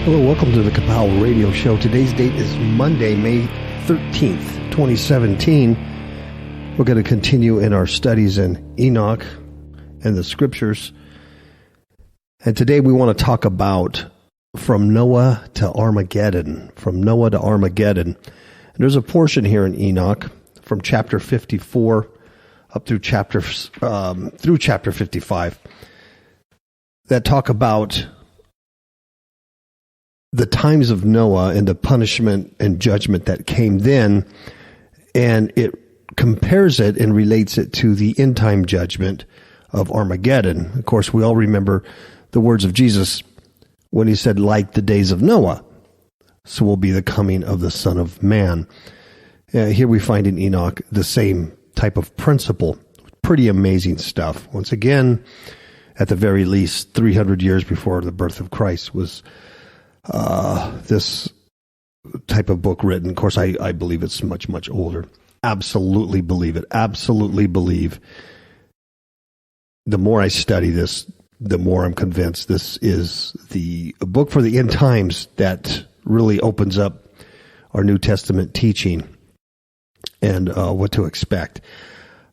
Hello, welcome to the KAPOW radio show. Today's date is Monday, May 13th, 2017. We're going to continue in our studies in Enoch and the scriptures. And today we want to talk about from Noah to Armageddon. From Noah to Armageddon. And there's a portion here in Enoch from chapter 54 up through chapter 55 that talk about the times of Noah and the punishment and judgment that came then, and it compares it and relates it to the end time judgment of Armageddon. Of course, we all remember the words of Jesus when he said, like the days of Noah, so will be the coming of the Son of Man. Here we find in Enoch the same type of principle. Pretty amazing stuff. Once again, at the very least, 300 years before the birth of Christ was this type of book written. Of course, I believe it's much, much older. Absolutely believe it. Absolutely believe. The more I study this, the more I'm convinced this is the book for the end times that really opens up our New Testament teaching and what to expect.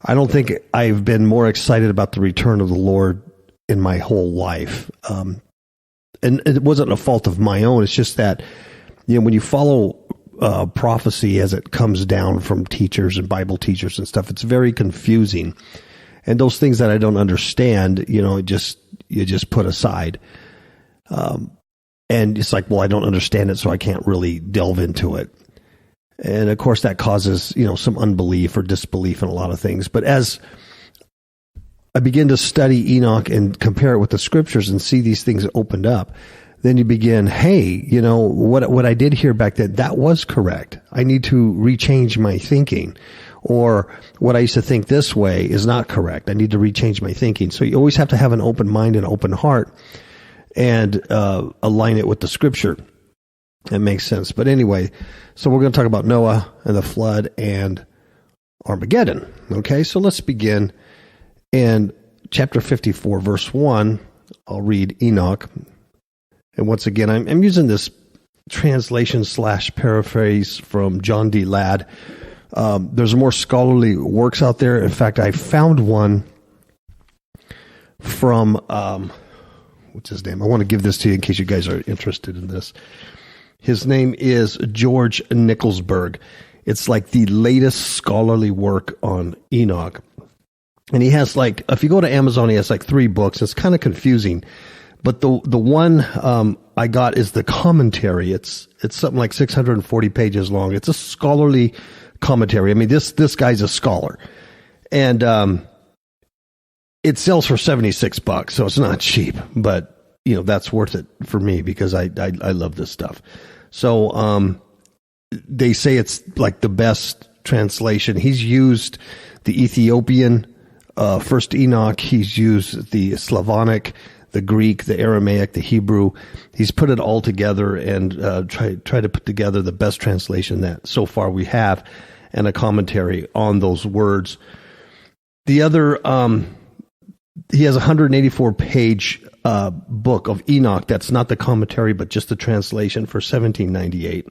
I don't think I've been more excited about the return of the Lord in my whole life. And it wasn't a fault of my own. It's just that, when you follow prophecy as it comes down from teachers and Bible teachers and stuff, it's very confusing. And those things that I don't understand, you just put aside. And it's like, well, I don't understand it, so I can't really delve into it. And of course, that causes, some unbelief or disbelief in a lot of things. But as I begin to study Enoch and compare it with the scriptures and see these things opened up, then you begin, hey, what I did here back then, that was correct. I need to rechange my thinking. Or what I used to think this way is not correct. I need to rechange my thinking. So you always have to have an open mind and open heart and align it with the scripture. That makes sense. But anyway, so we're going to talk about Noah and the flood and Armageddon. Okay, so let's begin. In chapter 54, verse 1, I'll read Enoch. And once again, I'm using this translation / paraphrase from John D. Ladd. There's more scholarly works out there. In fact, I found one from, what's his name? I want to give this to you in case you guys are interested in this. His name is George Nicholsburg. It's like the latest scholarly work on Enoch. And he has if you go to Amazon, he has 3 books. It's kind of confusing. But the one I got is the commentary. It's something like 640 pages long. It's a scholarly commentary. I mean, this guy's a scholar. And it sells for $76, so it's not cheap. But, that's worth it for me because I love this stuff. So they say it's the best translation. He's used the Ethiopian First Enoch. He's used the Slavonic, the Greek, the Aramaic, the Hebrew. He's put it all together and try to put together the best translation that so far we have, and a commentary on those words. The other, he has a 184-page book of Enoch. That's not the commentary, but just the translation for $17.98.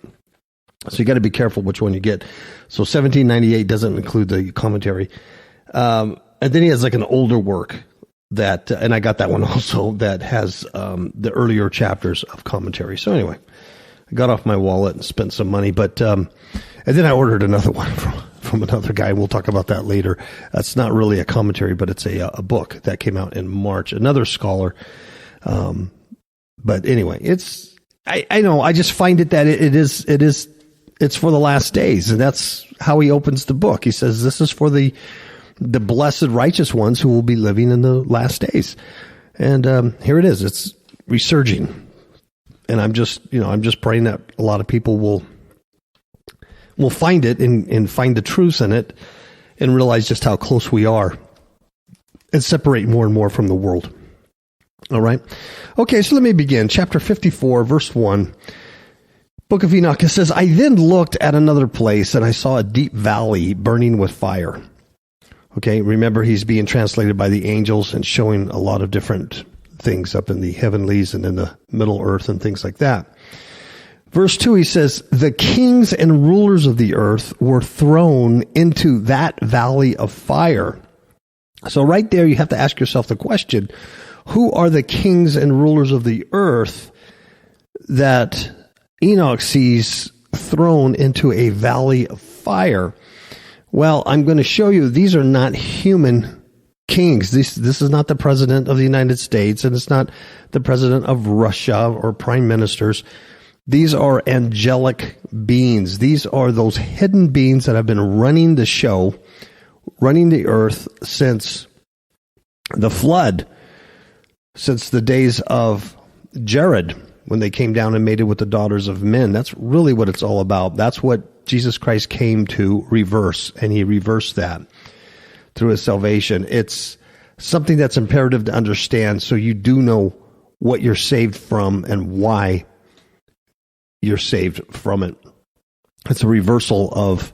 So you got to be careful which one you get. So $17.98 doesn't include the commentary. And then he has an older work that, and I got that one also, that has the earlier chapters of commentary. So anyway, I got off my wallet and spent some money, but and then I ordered another one from another guy. We'll talk about that later. That's not really a commentary, but it's a book that came out in March. Another scholar. But anyway, I know. I just find it that it's for the last days, and that's how he opens the book. He says this is for the blessed righteous ones who will be living in the last days. And here it is. It's resurging. And I'm just praying that a lot of people will find it and find the truths in it and realize just how close we are and separate more and more from the world. All right. Okay, so let me begin. Chapter 54, verse 1. Book of Enoch, it says, I then looked at another place and I saw a deep valley burning with fire. Okay, remember he's being translated by the angels and showing a lot of different things up in the heavenlies and in the middle earth and things like that. Verse 2, he says, the kings and rulers of the earth were thrown into that valley of fire. So right there, you have to ask yourself the question, who are the kings and rulers of the earth that Enoch sees thrown into a valley of fire? Well, I'm going to show you these are not human kings. This is not the president of the United States, and it's not the president of Russia or prime ministers. These are angelic beings. These are those hidden beings that have been running the show, running the earth since the flood, since the days of Jared, when they came down and mated with the daughters of men. That's really what it's all about. That's what Jesus Christ came to reverse, and he reversed that through his salvation. It's something that's imperative to understand so you do know what you're saved from and why you're saved from it. It's a reversal of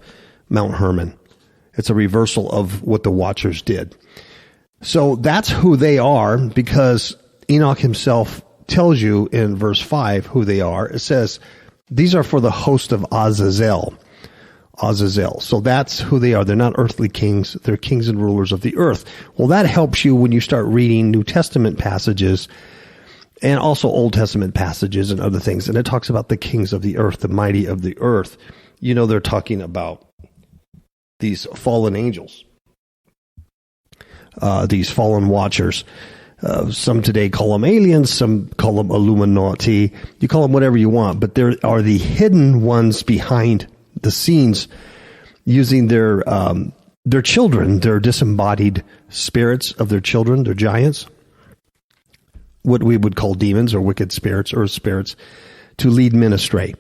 Mount Hermon. It's a reversal of what the Watchers did. So that's who they are, because Enoch himself tells you in verse 5 who they are. It says, these are for the host of Azazel. Azazel. So that's who they are. They're not earthly kings. They're kings and rulers of the earth. Well, that helps you when you start reading New Testament passages and also Old Testament passages and other things. And it talks about the kings of the earth, the mighty of the earth. You know, they're talking about these fallen angels, these fallen watchers. Some today call them aliens, some call them Illuminati. You call them whatever you want, but there are the hidden ones behind the scenes, using their children, their disembodied spirits of their children, their giants, what we would call demons or wicked spirits or spirits, to lead men astray,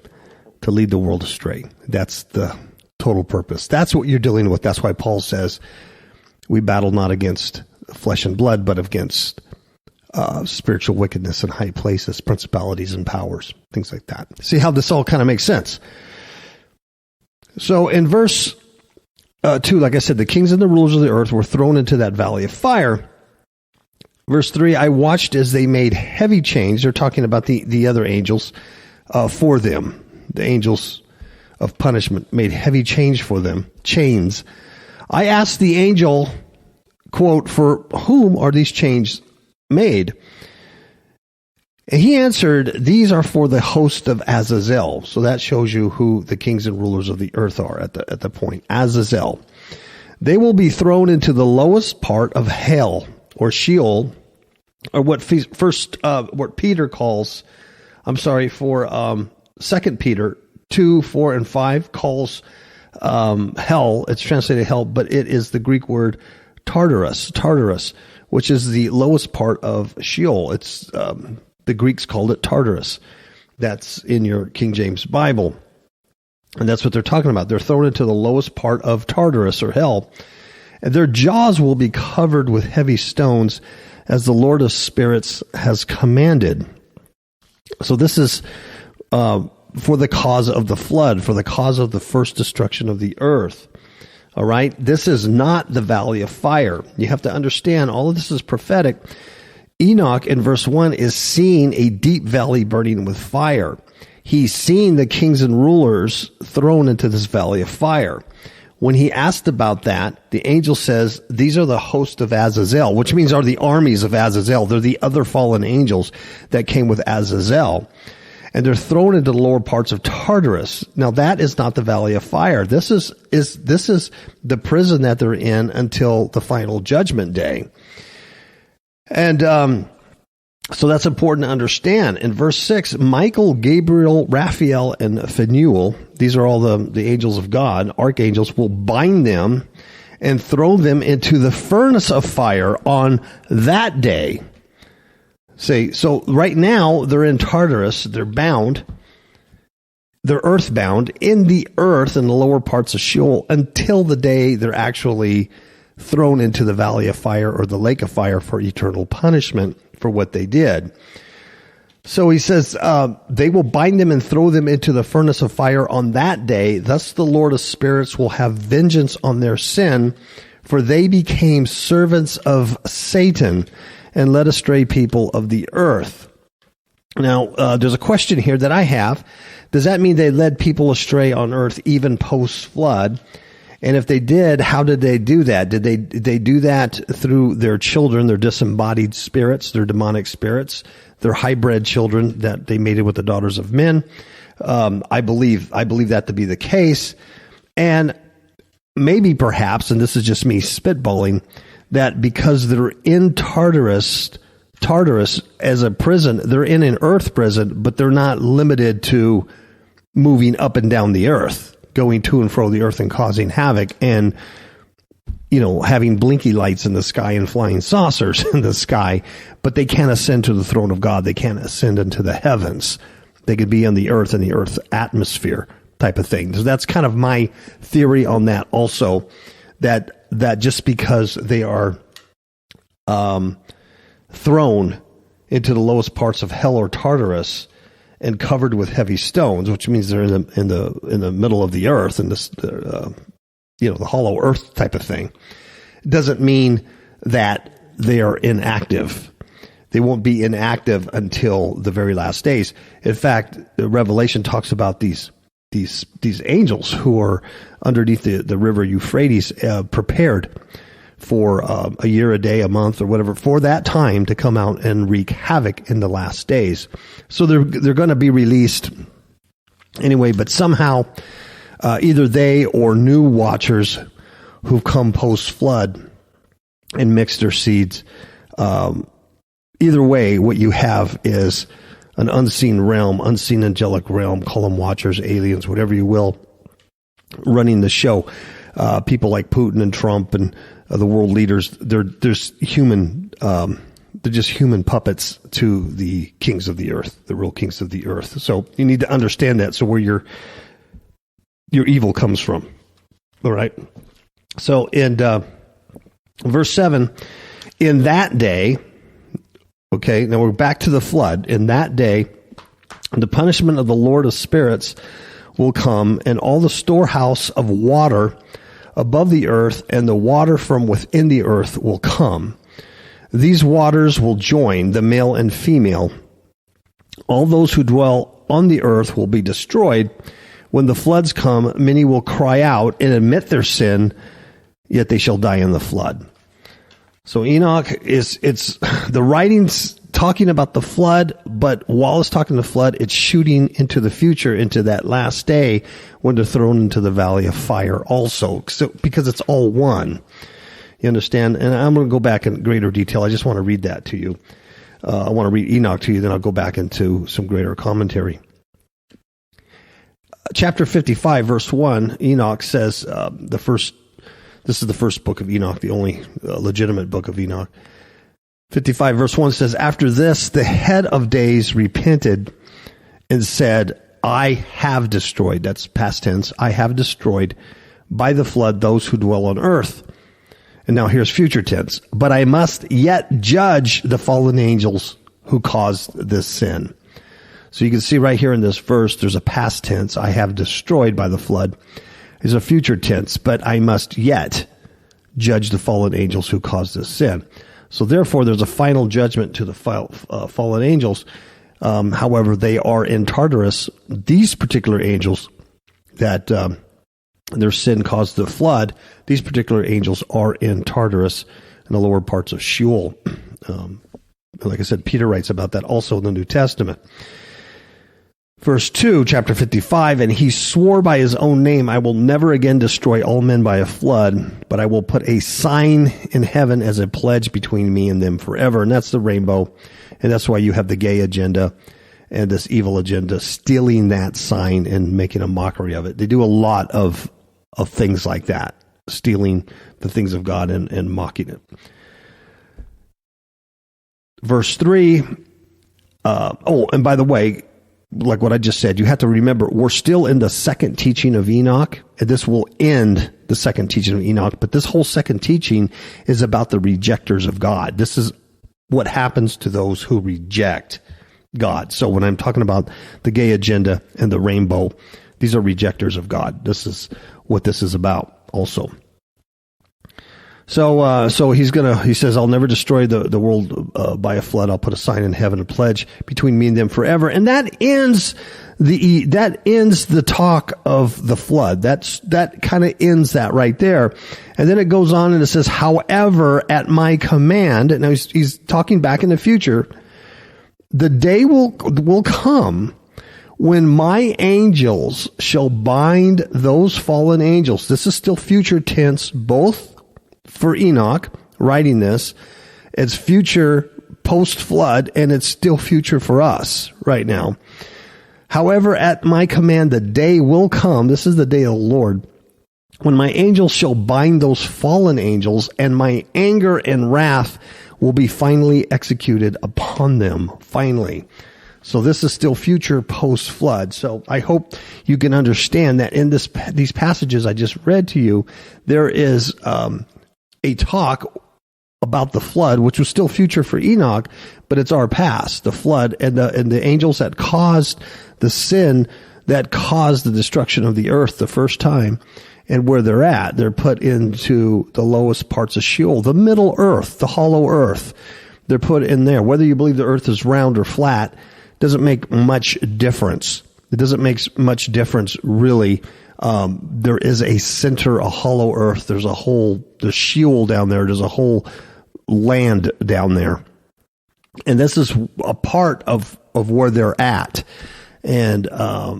to lead the world astray. That's the total purpose. That's what you're dealing with. That's why Paul says we battle not against flesh and blood, but against spiritual wickedness in high places, principalities and powers, things like that. See how this all kind of makes sense? So in verse 2, like I said, the kings and the rulers of the earth were thrown into that valley of fire. Verse 3, I watched as they made heavy chains. They're talking about the other angels for them. The angels of punishment made heavy chains for them. Chains. I asked the angel, quote, for whom are these chains made? And he answered, these are for the host of Azazel. So that shows you who the kings and rulers of the earth are at the point. Azazel. They will be thrown into the lowest part of hell, or Sheol, or what Peter calls, for 2 Peter 2, 4, and 5 calls hell. It's translated hell, but it is the Greek word Tartarus, which is the lowest part of Sheol. It's the Greeks called it Tartarus. That's in your King James Bible. And that's what they're talking about. They're thrown into the lowest part of Tartarus, or hell. And their jaws will be covered with heavy stones, as the Lord of Spirits has commanded. So this is for the cause of the flood, for the cause of the first destruction of the earth. All right? This is not the valley of fire. You have to understand, all of this is prophetic. Enoch in verse 1 is seeing a deep valley burning with fire. He's seeing the kings and rulers thrown into this valley of fire. When he asked about that, the angel says, these are the host of Azazel, which means are the armies of Azazel. They're the other fallen angels that came with Azazel. And they're thrown into the lower parts of Tartarus. Now that is not the valley of fire. This is the prison that they're in until the final judgment day. And so that's important to understand. In verse 6, Michael, Gabriel, Raphael, and Phanuel, these are all the angels of God, archangels, will bind them and throw them into the furnace of fire on that day. So right now they're in Tartarus, they're bound, they're earthbound in the earth in the lower parts of Sheol until the day they're actually thrown into the valley of fire or the lake of fire for eternal punishment for what they did. So he says, they will bind them and throw them into the furnace of fire on that day. Thus the Lord of Spirits will have vengeance on their sin, for they became servants of Satan and led astray people of the earth. Now, there's a question here that I have. Does that mean they led people astray on earth even post-flood? And if they did, how did they do that? Did they do that through their children, their disembodied spirits, their demonic spirits, their hybrid children that they mated with the daughters of men? I believe that to be the case. And maybe perhaps, and this is just me spitballing, that because they're in Tartarus as a prison, they're in an earth prison, but they're not limited to moving up and down the earth, going to and fro the earth and causing havoc and, having blinky lights in the sky and flying saucers in the sky, but they can't ascend to the throne of God. They can't ascend into the heavens. They could be on the earth in the earth atmosphere type of thing. So that's kind of my theory on that also, that just because they are thrown into the lowest parts of hell or Tartarus and covered with heavy stones, which means they're in the middle of the earth and this the hollow earth type of thing, doesn't mean that they are inactive. They won't be inactive until the very last days. In fact, the Revelation talks about these angels who are underneath the river Euphrates, prepared for a year, a day, a month, or whatever, for that time to come out and wreak havoc in the last days. So they're going to be released anyway, but somehow either they or new watchers who've come post-flood and mixed their seeds, either way, what you have is an unseen realm, unseen angelic realm, call them watchers, aliens, whatever you will, running the show. People like Putin and Trump and the world leaders, they're just human puppets to the kings of the earth, the real kings of the earth. So you need to understand that. So where your evil comes from. All right. So in verse 7, in that day, okay, now we're back to the flood. In that day, the punishment of the Lord of spirits will come, and all the storehouse of water above the earth and the water from within the earth will come. These waters will join the male and female. All those who dwell on the earth will be destroyed. When the floods come, many will cry out and admit their sin, yet they shall die in the flood. So Enoch it's the writings talking about the flood, but while it's talking the flood, it's shooting into the future, into that last day when they're thrown into the valley of fire also. So, because it's all one. You understand? And I'm going to go back in greater detail. I just want to read that to you. I want to read Enoch to you, then I'll go back into some greater commentary. Chapter 55, verse 1, Enoch says, this is the first book of Enoch, the only legitimate book of Enoch. 55, verse 1 says, after this, the head of days repented and said, I have destroyed, that's past tense, I have destroyed by the flood those who dwell on earth. And now here's future tense. But I must yet judge the fallen angels who caused this sin. So you can see right here in this verse, there's a past tense, I have destroyed by the flood. There's a future tense, but I must yet judge the fallen angels who caused this sin. So therefore, there's a final judgment to the fallen angels. However, they are in Tartarus. These particular angels that their sin caused the flood, these particular angels are in Tartarus in the lower parts of Sheol. Like I said, Peter writes about that also in the New Testament. Verse 2, chapter 55, and he swore by his own name, I will never again destroy all men by a flood, but I will put a sign in heaven as a pledge between me and them forever. And that's the rainbow. And that's why you have the gay agenda and this evil agenda stealing that sign and making a mockery of it. They do a lot of things like that, stealing the things of God and mocking it. Verse 3, and by the way, like what I just said, you have to remember, we're still in the second teaching of Enoch, and this will end the second teaching of Enoch, but this whole second teaching is about the rejectors of God. This is what happens to those who reject God. So when I'm talking about the gay agenda and the rainbow, these are rejectors of God. This is what this is about also. So he says, I'll never destroy the world by a flood. I'll put a sign in heaven, a pledge between me and them forever. And that ends the talk of the flood. That kind of ends that right there. And then it goes on and it says, however, at my command, now he's talking back in the future, the day will come when my angels shall bind those fallen angels. This is still future tense, both for Enoch writing this. It's future post-flood, and it's still future for us right now. However, at my command, the day will come. This is the day of the Lord, when my angels shall bind those fallen angels, and my anger and wrath will be finally executed upon them. Finally. So this is still future post-flood. So I hope you can understand that in these passages I just read to you, there is a talk about the flood, which was still future for Enoch, but it's our past, the flood, and the angels that caused the sin that caused the destruction of the earth the first time, and where they're at. They're put into the lowest parts of Sheol, the middle earth, the hollow earth. They're put in there. Whether you believe the earth is round or flat doesn't make much difference. It doesn't make much difference, really. There is a center, a hollow earth. There's Sheol down there. There's a whole land down there. And this is a part of where they're at. And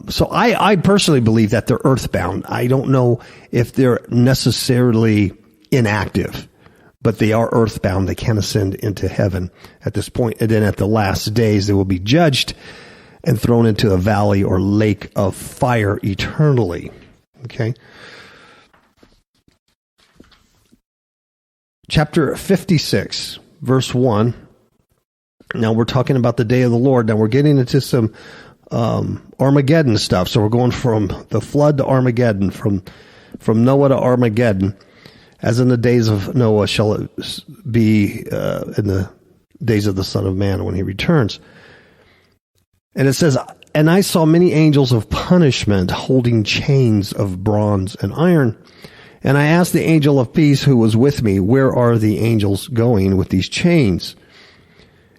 so I personally believe that they're earthbound. I don't know if they're necessarily inactive, but they are earthbound. They can ascend into heaven at this point. And then at the last days, they will be judged and thrown into a valley or lake of fire eternally. Okay. Chapter 56, verse 1. Now we're talking about the day of the Lord. Now we're getting into some Armageddon stuff. So we're going from the flood to Armageddon, from Noah to Armageddon. As in the days of Noah shall it be in the days of the Son of Man when he returns. And it says, and I saw many angels of punishment holding chains of bronze and iron. And I asked the angel of peace who was with me, where are the angels going with these chains?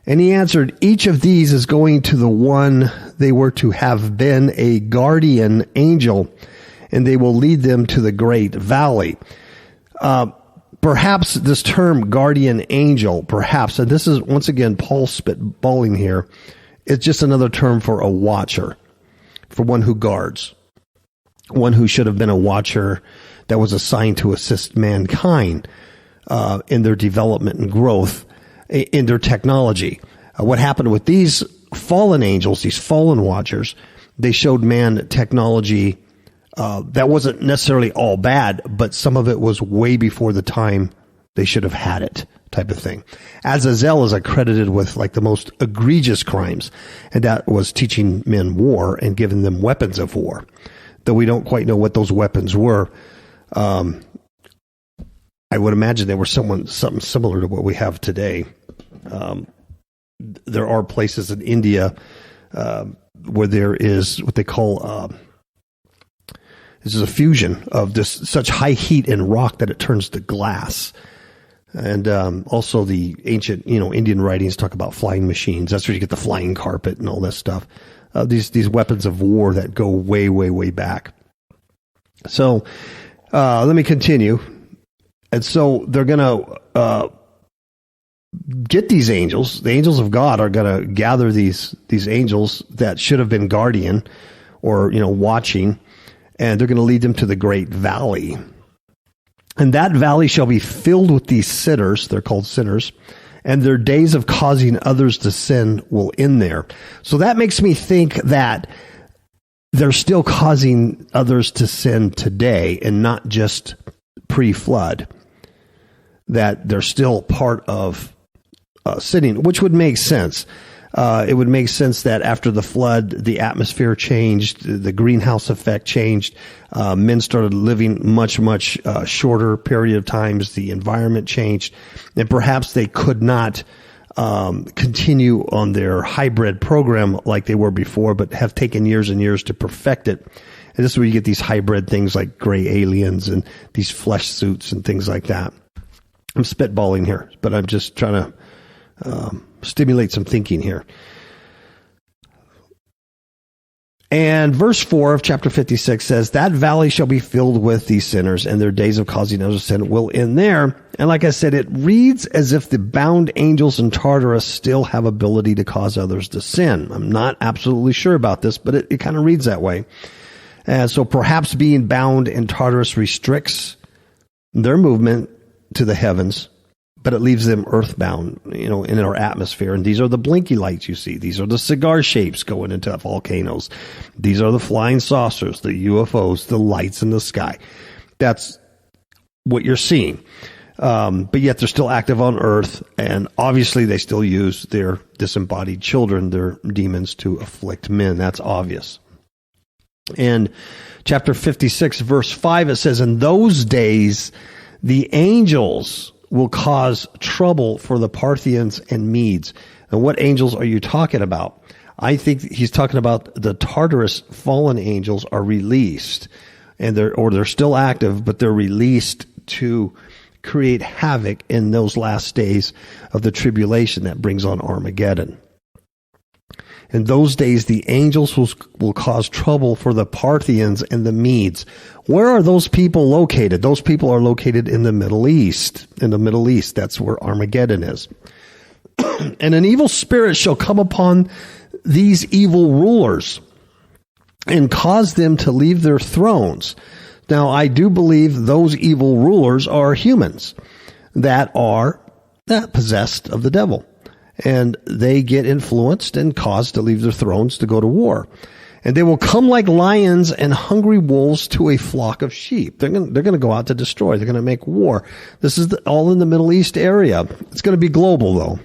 And he answered, each of these is going to the one they were to have been a guardian angel, and they will lead them to the great valley. Perhaps this term guardian angel, perhaps, and this is once again Paul spitballing here, it's just another term for a watcher, for one who guards, one who should have been a watcher that was assigned to assist mankind in their development and growth in their technology. What happened with these fallen angels, these fallen watchers, they showed man technology that wasn't necessarily all bad, but some of it was way before the time they should have had it, type of thing. Azazel is accredited with like the most egregious crimes, and that was teaching men war and giving them weapons of war, though we don't quite know what those weapons were. I would imagine they were something similar to what we have today. There are places in India where there is what they call this is a fusion of such high heat in rock that it turns to glass. And also the ancient, Indian writings talk about flying machines. That's where you get the flying carpet and all this stuff. These weapons of war that go way, way, way back. So let me continue. And so they're going to get these angels. The angels of God are going to gather these angels that should have been guardian or, watching, and they're going to lead them to the great valley. And that valley shall be filled with these sinners. They're called sinners. And their days of causing others to sin will end there. So that makes me think that they're still causing others to sin today and not just pre-flood. That they're still part of sinning, which would make sense. It would make sense that after the flood, the atmosphere changed, the greenhouse effect changed, men started living much, much shorter period of times, the environment changed, and perhaps they could not continue on their hybrid program like they were before, but have taken years and years to perfect it. And this is where you get these hybrid things like gray aliens and these flesh suits and things like that. I'm spitballing here, but I'm just trying to stimulate some thinking here. And verse 4 of chapter 56 says, that valley shall be filled with these sinners, and their days of causing others to sin will end there. And like I said, it reads as if the bound angels in Tartarus still have ability to cause others to sin. I'm not absolutely sure about this, but it kind of reads that way. And so perhaps being bound in Tartarus restricts their movement to the heavens, but it leaves them earthbound, in our atmosphere. And these are the blinky lights you see. These are the cigar shapes going into volcanoes. These are the flying saucers, the UFOs, the lights in the sky. That's what you're seeing. But yet they're still active on earth. And obviously they still use their disembodied children, their demons, to afflict men. That's obvious. And chapter 56, verse 5, it says, in those days, the angels will cause trouble for the Parthians and Medes. And what angels are you talking about? I think he's talking about the Tartarus fallen angels are released, and they're still active, but they're released to create havoc in those last days of the tribulation that brings on Armageddon. In those days, the angels will cause trouble for the Parthians and the Medes. Where are those people located? Those people are located in the Middle East. In the Middle East, that's where Armageddon is. And an evil spirit shall come upon these evil rulers and cause them to leave their thrones. Now, I do believe those evil rulers are humans that are possessed of the devil. And they get influenced and caused to leave their thrones to go to war. And they will come like lions and hungry wolves to a flock of sheep. They're going to go out to destroy. They're going to make war. This is all in the Middle East area. It's going to be global, though.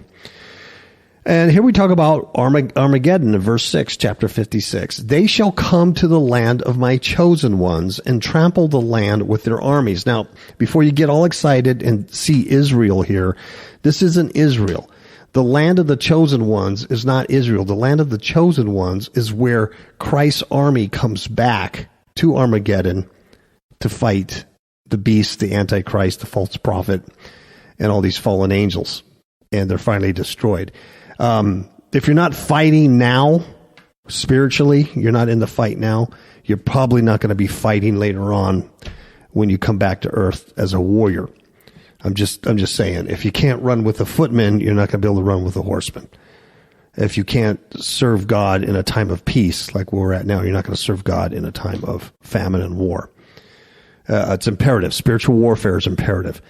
And here we talk about Armageddon in verse 6, chapter 56. They shall come to the land of my chosen ones and trample the land with their armies. Now, before you get all excited and see Israel here, this isn't Israel. The land of the chosen ones is not Israel. The land of the chosen ones is where Christ's army comes back to Armageddon to fight the beast, the Antichrist, the false prophet, and all these fallen angels. And they're finally destroyed. If you're not fighting now, spiritually, you're not in the fight now, you're probably not going to be fighting later on when you come back to earth as a warrior. I'm just saying, if you can't run with the footmen, you're not going to be able to run with the horsemen. If you can't serve God in a time of peace, like where we're at now, you're not going to serve God in a time of famine and war. It's imperative. Spiritual warfare is imperative.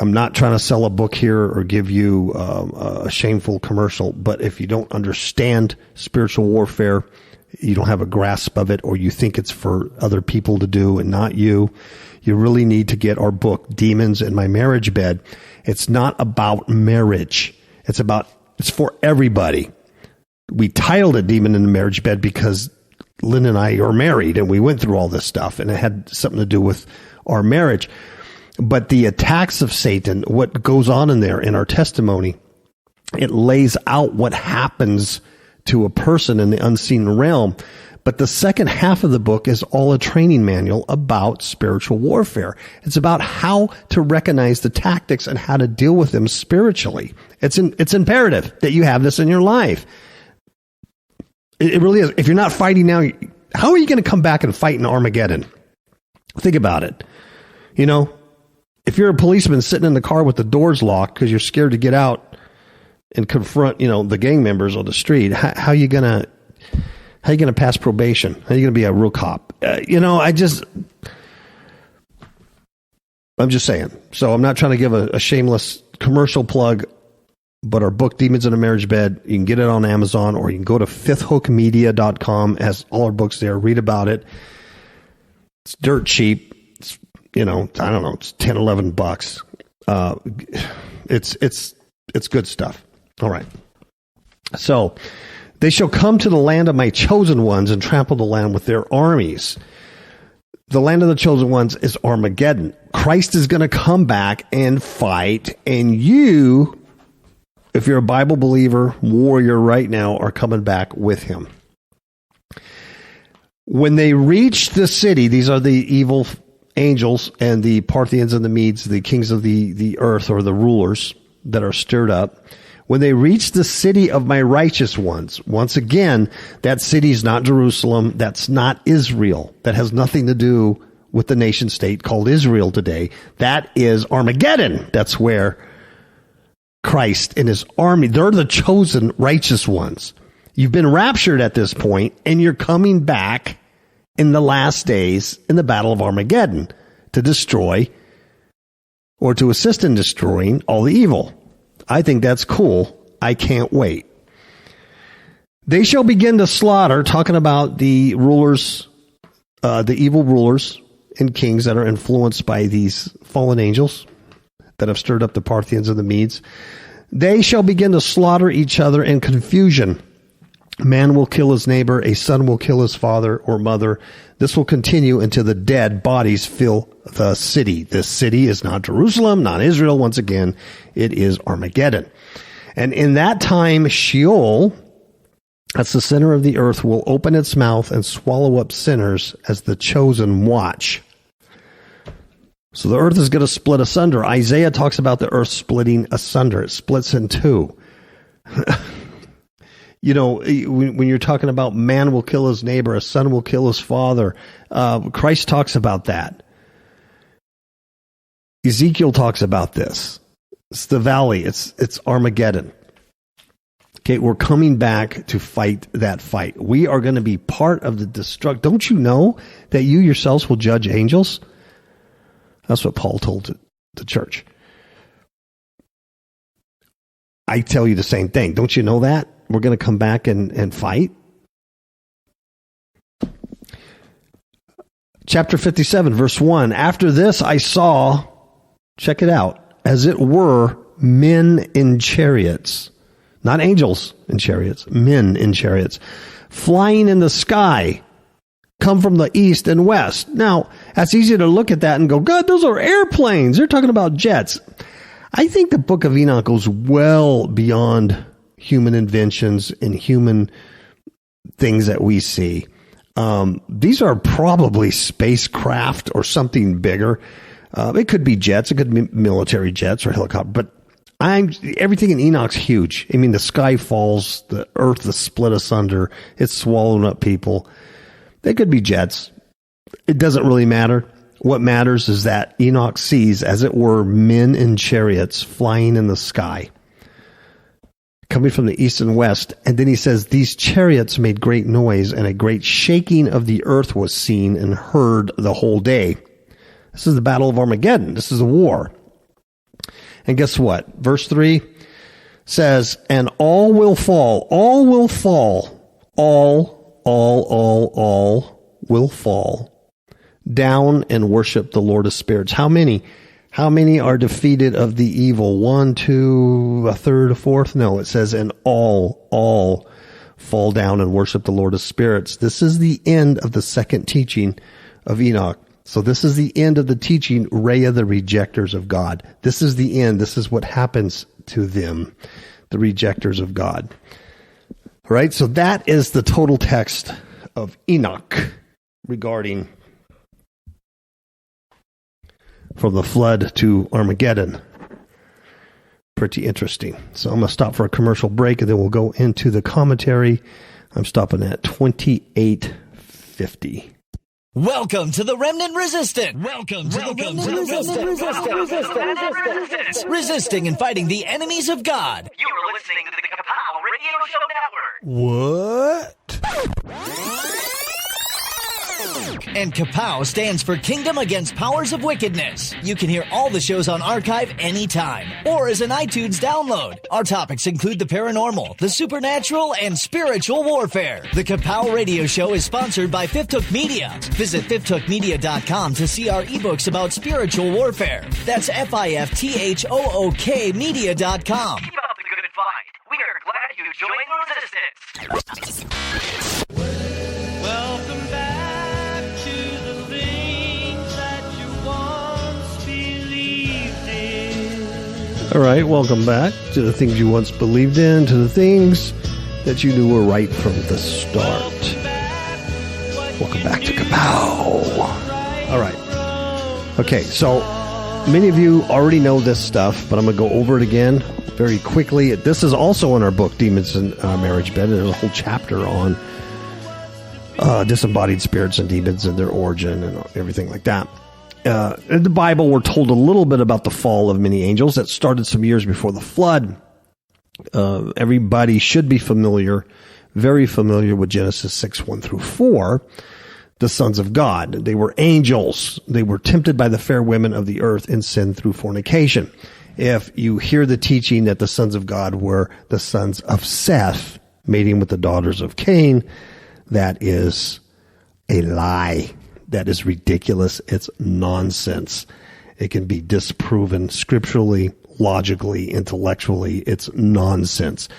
I'm not trying to sell a book here or give you a shameful commercial, but if you don't understand spiritual warfare, you don't have a grasp of it, or you think it's for other people to do and not you, you really need to get our book, Demons in My Marriage Bed. It's not about marriage. It's for everybody. We titled it Demon in the Marriage Bed because Lynn and I are married and we went through all this stuff and it had something to do with our marriage. But the attacks of Satan, what goes on in there in our testimony, it lays out what happens to a person in the unseen realm. But the second half of the book is all a training manual about spiritual warfare. It's about how to recognize the tactics and how to deal with them spiritually. It's imperative that you have this in your life. It really is. If you're not fighting now, how are you going to come back and fight in Armageddon? Think about it. If you're a policeman sitting in the car with the doors locked because you're scared to get out and confront, the gang members on the street, how are you going to pass probation? How are you going to be a real cop? I'm just saying. So I'm not trying to give a shameless commercial plug, but our book, Demons in a Marriage Bed, you can get it on Amazon, or you can go to fifthhookmedia.com. It has all our books there. Read about it. It's dirt cheap. It's, I don't know, it's $10, $11. It's good stuff. All right. So, they shall come to the land of my chosen ones and trample the land with their armies. The land of the chosen ones is Armageddon. Christ is going to come back and fight, and you, if you're a Bible believer, warrior right now, are coming back with him. When they reach the city, these are the evil angels and the Parthians and the Medes, the kings of the earth, or the rulers that are stirred up, when they reach the city of my righteous ones, once again, that city is not Jerusalem. That's not Israel. That has nothing to do with the nation state called Israel today. That is Armageddon. That's where Christ and his army, they're the chosen righteous ones. You've been raptured at this point, and you're coming back in the last days in the battle of Armageddon to destroy or to assist in destroying all the evil. I think that's cool. I can't wait. They shall begin to slaughter, talking about the rulers, the evil rulers and kings that are influenced by these fallen angels that have stirred up the Parthians and the Medes. They shall begin to slaughter each other in confusion. Man will kill his neighbor, a son will kill his father or mother. This will continue until the dead bodies fill the city. This city is not Jerusalem, not Israel. Once again, it is Armageddon. And in that time, Sheol, that's the center of the earth, will open its mouth and swallow up sinners as the chosen watch. So the earth is going to split asunder. Isaiah talks about the earth splitting asunder. It splits in two. You know, when you're talking about man will kill his neighbor, a son will kill his father, Christ talks about that. Ezekiel talks about this. It's the valley. It's Armageddon. Okay, we're coming back to fight that fight. We are going to be part of the destruct. Don't you know that you yourselves will judge angels? That's what Paul told the church. I tell you the same thing. Don't you know that? We're going to come back and fight. Chapter 57, verse 1. After this I saw, check it out, as it were men in chariots. Not angels in chariots, men in chariots, flying in the sky, come from the east and west. Now, that's easy to look at that and go, God, those are airplanes. They're talking about jets. I think the book of Enoch goes well beyond human inventions and human things that we see. These are probably spacecraft or something bigger. It could be jets. It could be military jets or helicopters. But everything in Enoch's huge. I mean, the sky falls, the earth is split asunder. It's swallowing up people. They could be jets. It doesn't really matter. What matters is that Enoch sees, as it were, men in chariots flying in the sky, coming from the east and west. And then he says, these chariots made great noise, and a great shaking of the earth was seen and heard the whole day. This is the battle of Armageddon. This is a war. And guess what? Verse 3 says, and all will fall, all will fall, all will fall down and worship the Lord of spirits. How many? How many are defeated of the evil? 1, 2, a third, a fourth? No, it says, and all fall down and worship the Lord of spirits. This is the end of the second teaching of Enoch. So this is the end of the teaching, Rhea, the rejectors of God. This is the end. This is what happens to them, the rejectors of God. All right, so that is the total text of Enoch regarding from the flood to Armageddon. Pretty interesting. So I'm going to stop for a commercial break, and then we'll go into the commentary. I'm stopping at 28:50. Welcome to the Remnant Resistant. Welcome to the Remnant Resistant. Resisting and fighting the enemies of God. You're listening to the KAPOW Radio Show Network. What? And KAPOW stands for Kingdom Against Powers of Wickedness. You can hear all the shows on archive anytime or as an iTunes download. Our topics include the paranormal, the supernatural, and spiritual warfare. The KAPOW Radio Show is sponsored by Fifth Hook Media. Visit fifthookmedia.com to see our ebooks about spiritual warfare. That's FIFTHOOK media.com. Keep up the good fight. We are glad you joined the resistance. Welcome back to the things that you once believed in. All right, welcome back to the things you once believed in, to the things that you knew were right from the start. Welcome back to KAPOW. All right. Okay, so many of you already know this stuff, but I'm going to go over it again very quickly. This is also in our book, Demons and Marriage Bed. There's a whole chapter on disembodied spirits and demons and their origin and everything like that. In the Bible, we're told a little bit about the fall of many angels that started some years before the flood. Everybody should be very familiar with Genesis 6, 1 through 4. The sons of God. They were angels. They were tempted by the fair women of the earth and sinned through fornication. If you hear the teaching that the sons of God were the sons of Seth, mating with the daughters of Cain, that is a lie. That is ridiculous. It's nonsense. It can be disproven scripturally, logically, intellectually. It's nonsense.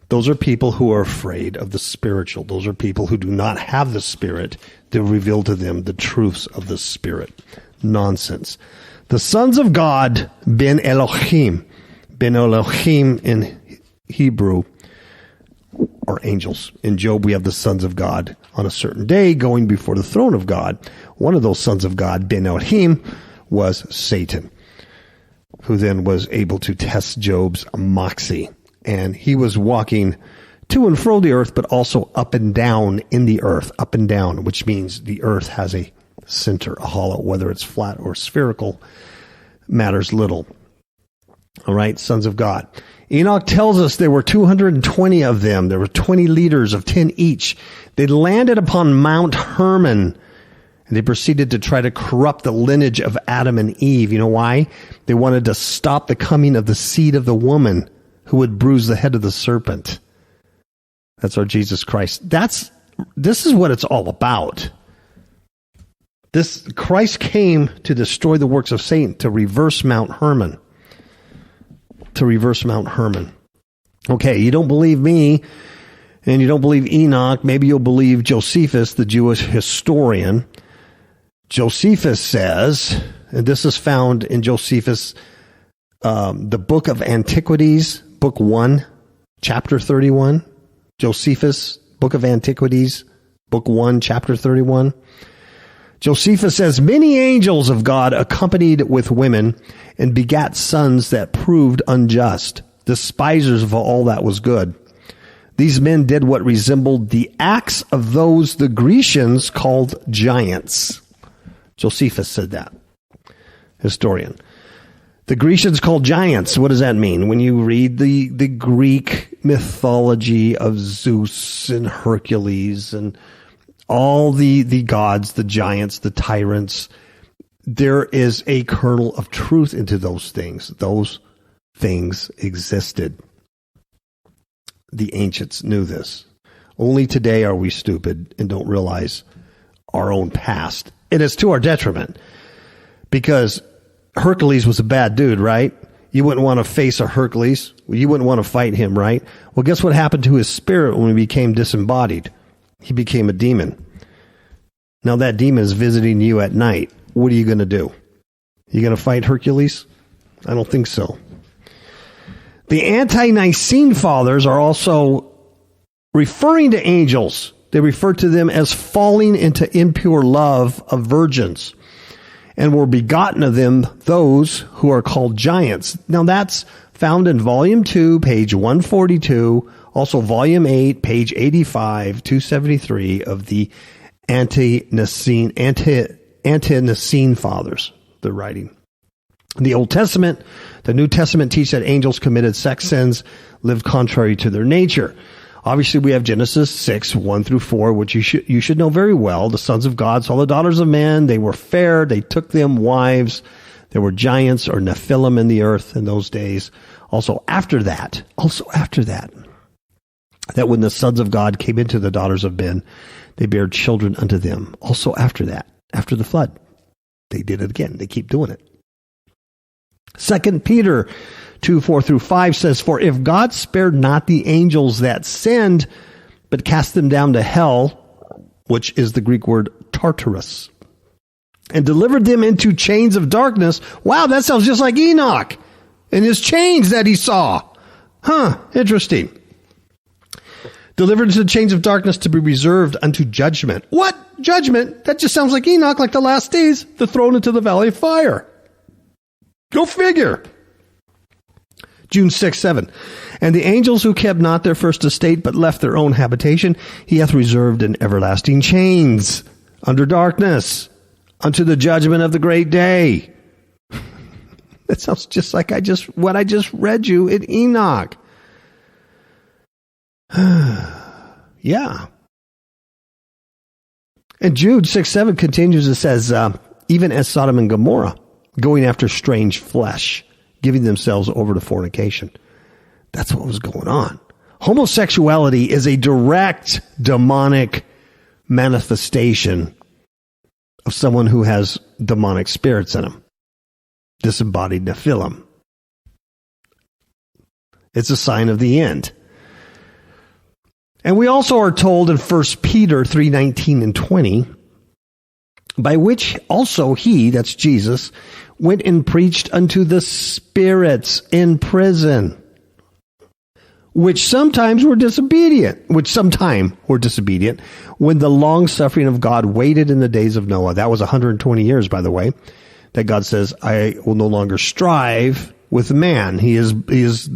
Those are people who are afraid of the spiritual. Those are people who do not have the Spirit to reveal to them the truths of the Spirit. Nonsense. The sons of God, Ben Elohim in Hebrew, are angels. In Job, we have the sons of God on a certain day going before the throne of God. One of those sons of God, Ben Elohim, was Satan, who then was able to test Job's moxie. And he was walking to and fro the earth, but also up and down in the earth, up and down, which means the earth has a center, a hollow, whether it's flat or spherical, matters little. All right, sons of God. Enoch tells us there were 220 of them. There were 20 leaders of 10 each. They landed upon Mount Hermon, and they proceeded to try to corrupt the lineage of Adam and Eve. You know why? They wanted to stop the coming of the seed of the woman who would bruise the head of the serpent. That's our Jesus Christ. This is what it's all about. Christ came to destroy the works of Satan, to reverse Mount Hermon. Okay, you don't believe me, and you don't believe Enoch. Maybe you'll believe Josephus, the Jewish historian. Josephus says, and this is found in Josephus, the book of Antiquities, book 1, chapter 31. Josephus, book of Antiquities, book 1, chapter 31. Josephus says, many angels of God accompanied with women and begat sons that proved unjust, despisers of all that was good. These men did what resembled the acts of those the Grecians called giants. Josephus said that, historian. The Grecians called giants. What does that mean? When you read the Greek mythology of Zeus and Hercules and all the gods, the giants, the tyrants, there is a kernel of truth into those things. Those things existed. The ancients knew this. Only today are we stupid and don't realize our own past. It is to our detriment, because Hercules was a bad dude, right? You wouldn't want to face a Hercules. You wouldn't want to fight him, right? Well, guess what happened to his spirit when he became disembodied? He became a demon. Now that demon is visiting you at night. What are you going to do? You going to fight Hercules? I don't think so. The ante-Nicene fathers are also referring to angels. They refer to them as falling into impure love of virgins, and were begotten of them those who are called giants. Now that's found in volume 2, page 142, also volume 8, page 85, 273 of the ante-Nicene fathers, the writing. In the Old Testament, the New Testament teach that angels committed sex sins, lived contrary to their nature. Obviously, we have Genesis 6, 1 through 4, which you should know very well. The sons of God saw the daughters of men. They were fair. They took them wives. There were giants or Nephilim in the earth in those days. Also after that, that when the sons of God came into the daughters of men, they bare children unto them. Also after that, after the flood, they did it again. They keep doing it. 2 Peter 2, 4 through 5 says, for if God spared not the angels that sinned, but cast them down to hell, which is the Greek word Tartarus, and delivered them into chains of darkness. Wow, that sounds just like Enoch and his chains that he saw. Interesting. Delivered into the chains of darkness to be reserved unto judgment. What? Judgment? That just sounds like Enoch, like the last days. They're thrown into the valley of fire. Go figure. June 6, 7. And the angels who kept not their first estate, but left their own habitation, he hath reserved in everlasting chains, under darkness, unto the judgment of the great day. That sounds just like what I just read you in Enoch. Yeah. And Jude 6, 7 continues. It says, even as Sodom and Gomorrah, going after strange flesh, giving themselves over to fornication. That's what was going on. Homosexuality is a direct demonic manifestation of someone who has demonic spirits in them. Disembodied Nephilim. It's a sign of the end. And we also are told in 1 Peter 3:19 and 20, by which also he, that's Jesus, went and preached unto the spirits in prison, which sometime were disobedient, when the long suffering of God waited in the days of Noah. That was 120 years, by the way, that God says, I will no longer strive with man. He is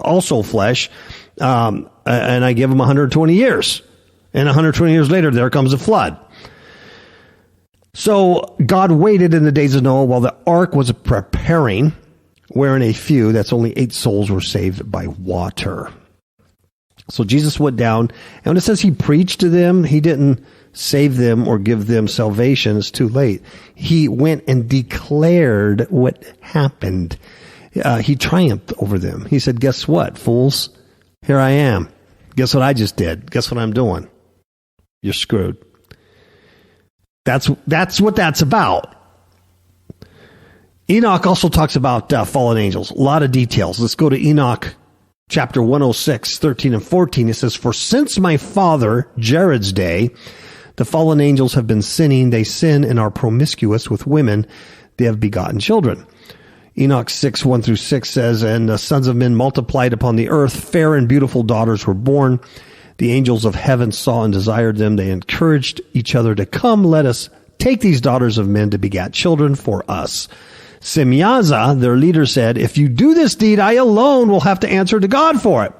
also flesh. And I give him 120 years. And 120 years later, there comes a flood. So God waited in the days of Noah while the ark was preparing, wherein a few, that's only 8 souls, were saved by water. So Jesus went down, and when it says he preached to them, he didn't save them or give them salvation. It's too late. He went and declared what happened. He triumphed over them. He said, guess what, fools? Here I am. Guess what I just did? Guess what I'm doing? You're screwed. That's what that's about. Enoch also talks about fallen angels. A lot of details. Let's go to Enoch chapter 106, 13 and 14. It says, for since my father Jared's day, the fallen angels have been sinning. They sin and are promiscuous with women. They have begotten children. Enoch 6, 1 through 6 says, and the sons of men multiplied upon the earth. Fair and beautiful daughters were born. The angels of heaven saw and desired them. They encouraged each other to come. Let us take these daughters of men to begat children for us. Semyaza, their leader, said, if you do this deed, I alone will have to answer to God for it.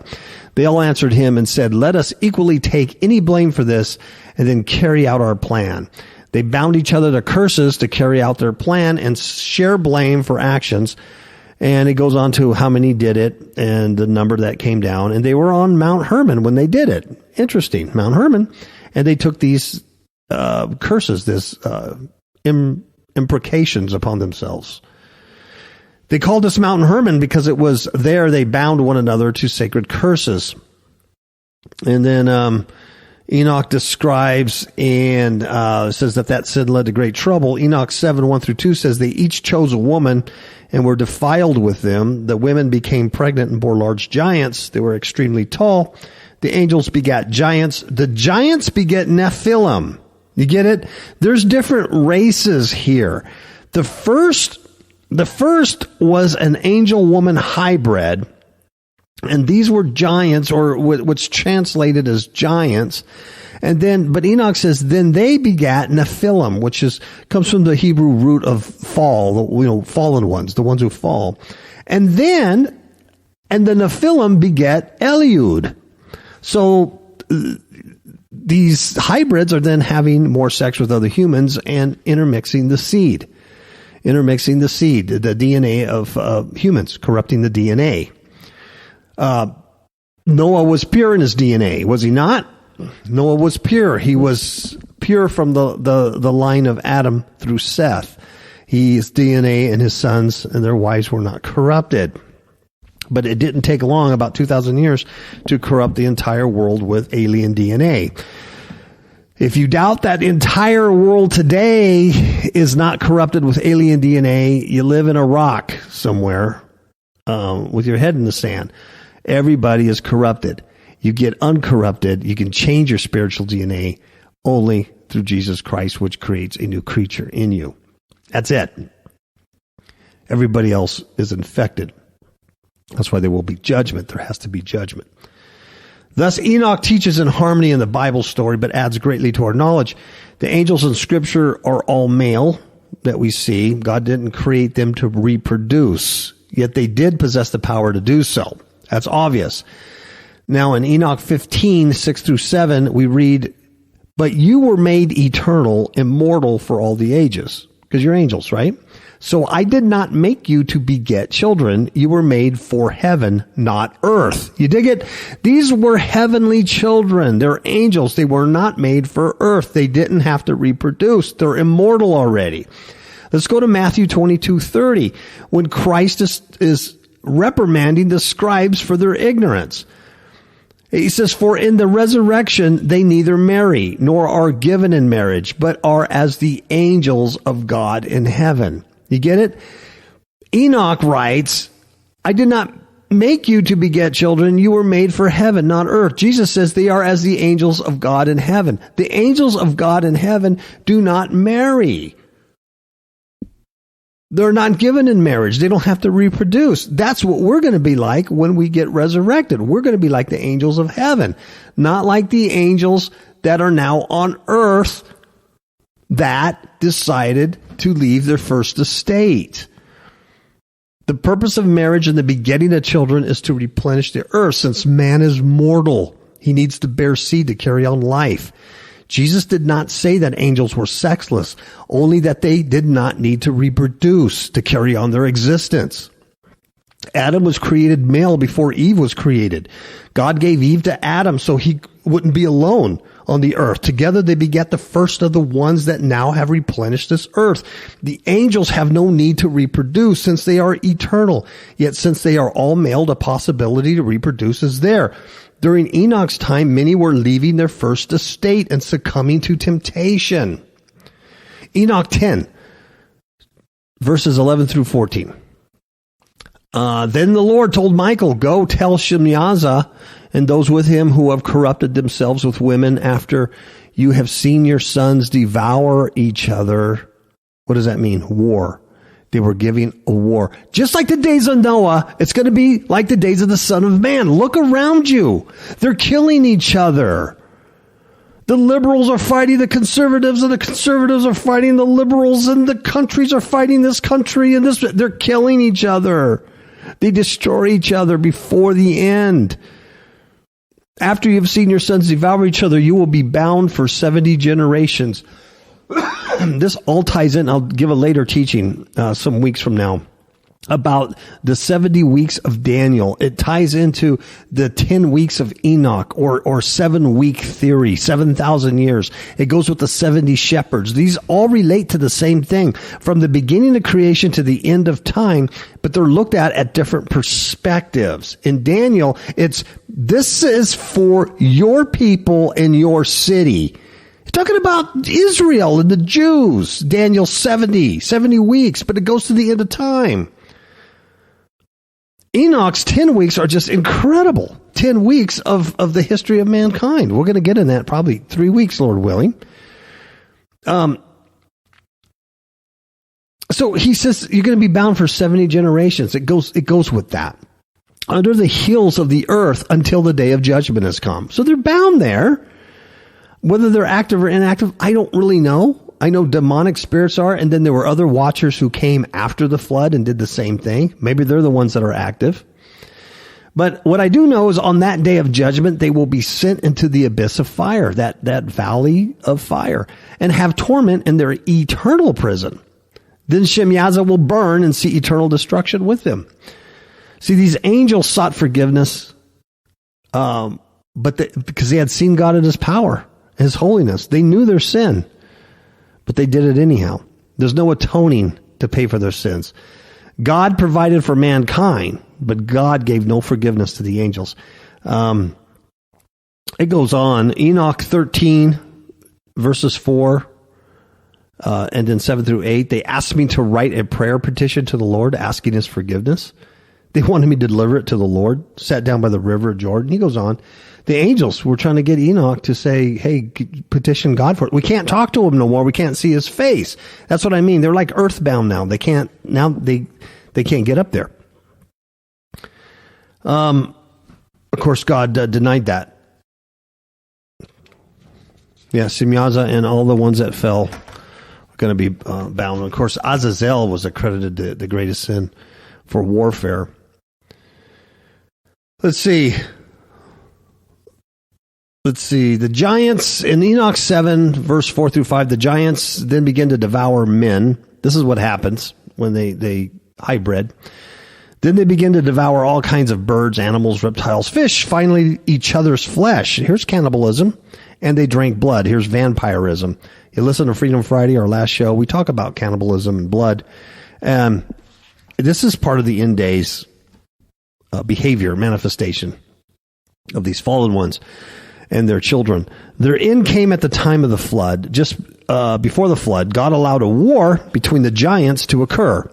They all answered him and said, let us equally take any blame for this and then carry out our plan. They bound each other to curses to carry out their plan and share blame for actions. And it goes on to how many did it and the number that came down. And they were on Mount Hermon when they did it. Interesting, Mount Hermon. And they took these curses, this imprecations upon themselves. They called this Mount Hermon because it was there they bound one another to sacred curses. And then Enoch describes and says that sin led to great trouble. Enoch 7, 1 through 2 says they each chose a woman and were defiled with them. The women became pregnant and bore large giants. They were extremely tall. The angels begat giants. The giants beget Nephilim. You get it? There's different races here. The first was an angel-woman hybrid. And these were giants, or what's translated as giants. And then, but Enoch says, then they begat Nephilim, which comes from the Hebrew root of fall, fallen ones, the ones who fall. And the Nephilim beget Eliud. So these hybrids are then having more sex with other humans and intermixing the seed, the DNA of humans, corrupting the DNA. Noah was pure in his DNA, was he not? Noah was pure. He was pure from the line of Adam through Seth. His DNA and his sons and their wives were not corrupted. But it didn't take long, about 2,000 years, to corrupt the entire world with alien DNA. If you doubt that entire world today is not corrupted with alien DNA, you live in a rock somewhere with your head in the sand. Everybody is corrupted. You get uncorrupted. You can change your spiritual DNA only through Jesus Christ, which creates a new creature in you. That's it. Everybody else is infected. That's why there will be judgment. There has to be judgment. Thus, Enoch teaches in harmony in the Bible story, but adds greatly to our knowledge. The angels in Scripture are all male that we see. God didn't create them to reproduce, yet they did possess the power to do so. That's obvious. Now, in Enoch 15, 6 through 7, we read, "But you were made eternal, immortal for all the ages." Because you're angels, right? "So I did not make you to beget children. You were made for heaven, not earth." You dig it? These were heavenly children. They're angels. They were not made for earth. They didn't have to reproduce. They're immortal already. Let's go to Matthew 22:30, when Christ is reprimanding the scribes for their ignorance. He says, "For in the resurrection they neither marry nor are given in marriage, but are as the angels of God in heaven." You get it? Enoch writes, "I did not make you to beget children. You were made for heaven, not earth." Jesus says they are as the angels of God in heaven. The angels of God in heaven do not marry. They're not given in marriage. They don't have to reproduce. That's what we're going to be like when we get resurrected. We're going to be like the angels of heaven, not like the angels that are now on earth that decided to leave their first estate. The purpose of marriage and the begetting of children is to replenish the earth. Since man is mortal, he needs to bear seed to carry on life. Jesus did not say that angels were sexless, only that they did not need to reproduce to carry on their existence. Adam was created male before Eve was created. God gave Eve to Adam so he wouldn't be alone on the earth. Together they beget the first of the ones that now have replenished this earth. The angels have no need to reproduce since they are eternal. Yet since they are all male, the possibility to reproduce is there. During Enoch's time, many were leaving their first estate and succumbing to temptation. Enoch 10, verses 11 through 14. Then the Lord told Michael, "Go tell Shemyaza and those with him who have corrupted themselves with women after you have seen your sons devour each other." What does that mean? War. They were giving a war. Just like the days of Noah, it's going to be like the days of the Son of Man. Look around you. They're killing each other. The liberals are fighting the conservatives, and the conservatives are fighting the liberals, and the countries are fighting this country, and this. They're killing each other. They destroy each other before the end. After you've seen your sons devour each other, you will be bound for 70 generations. This all ties in. I'll give a later teaching some weeks from now about the 70 weeks of Daniel. It ties into the 10 weeks of Enoch or 7-week theory, 7,000 years. It goes with the 70 shepherds. These all relate to the same thing from the beginning of creation to the end of time, but they're looked at different perspectives. In Daniel, this is for your people and your city. Talking about Israel and the Jews. Daniel 70 weeks, but it goes to the end of time. Enoch's 10 weeks are just incredible. 10 weeks of the history of mankind. We're going to get in that probably 3 weeks, Lord willing. So he says you're going to be bound for 70 generations. It goes with that. Under the heels of the earth until the day of judgment has come. So they're bound there. Whether they're active or inactive, I don't really know. I know demonic spirits are, and then there were other watchers who came after the flood and did the same thing. Maybe they're the ones that are active. But what I do know is on that day of judgment, they will be sent into the abyss of fire, that valley of fire, and have torment in their eternal prison. Then Shemyaza will burn and see eternal destruction with them. See, these angels sought forgiveness, because they had seen God in his power. His holiness. They knew their sin, but they did it anyhow. There's no atoning to pay for their sins. God provided for mankind, but God gave no forgiveness to the angels. It goes on. Enoch 13, verses 4, and then 7 through 8. They asked me to write a prayer petition to the Lord, asking his forgiveness. They wanted me to deliver it to the Lord, sat down by the river of Jordan. He goes on. The angels were trying to get Enoch to say, hey, petition God for it. We can't talk to him no more. We can't see his face. That's what I mean. They're like earthbound now. They can't get up there. Of course, God denied that. Yeah, Simyaza and all the ones that fell are going to be bound. Of course, Azazel was accredited the greatest sin for warfare. Let's see. The giants in Enoch 7, verse 4 through 5, the giants then begin to devour men. This is what happens when they hybrid. Then they begin to devour all kinds of birds, animals, reptiles, fish, finally each other's flesh. Here's cannibalism. And they drank blood. Here's vampirism. You listen to Freedom Friday, our last show, we talk about cannibalism and blood. This is part of the end days behavior, manifestation of these fallen ones and their children. Their end came at the time of the flood. Just before the flood, God allowed a war between the giants to occur.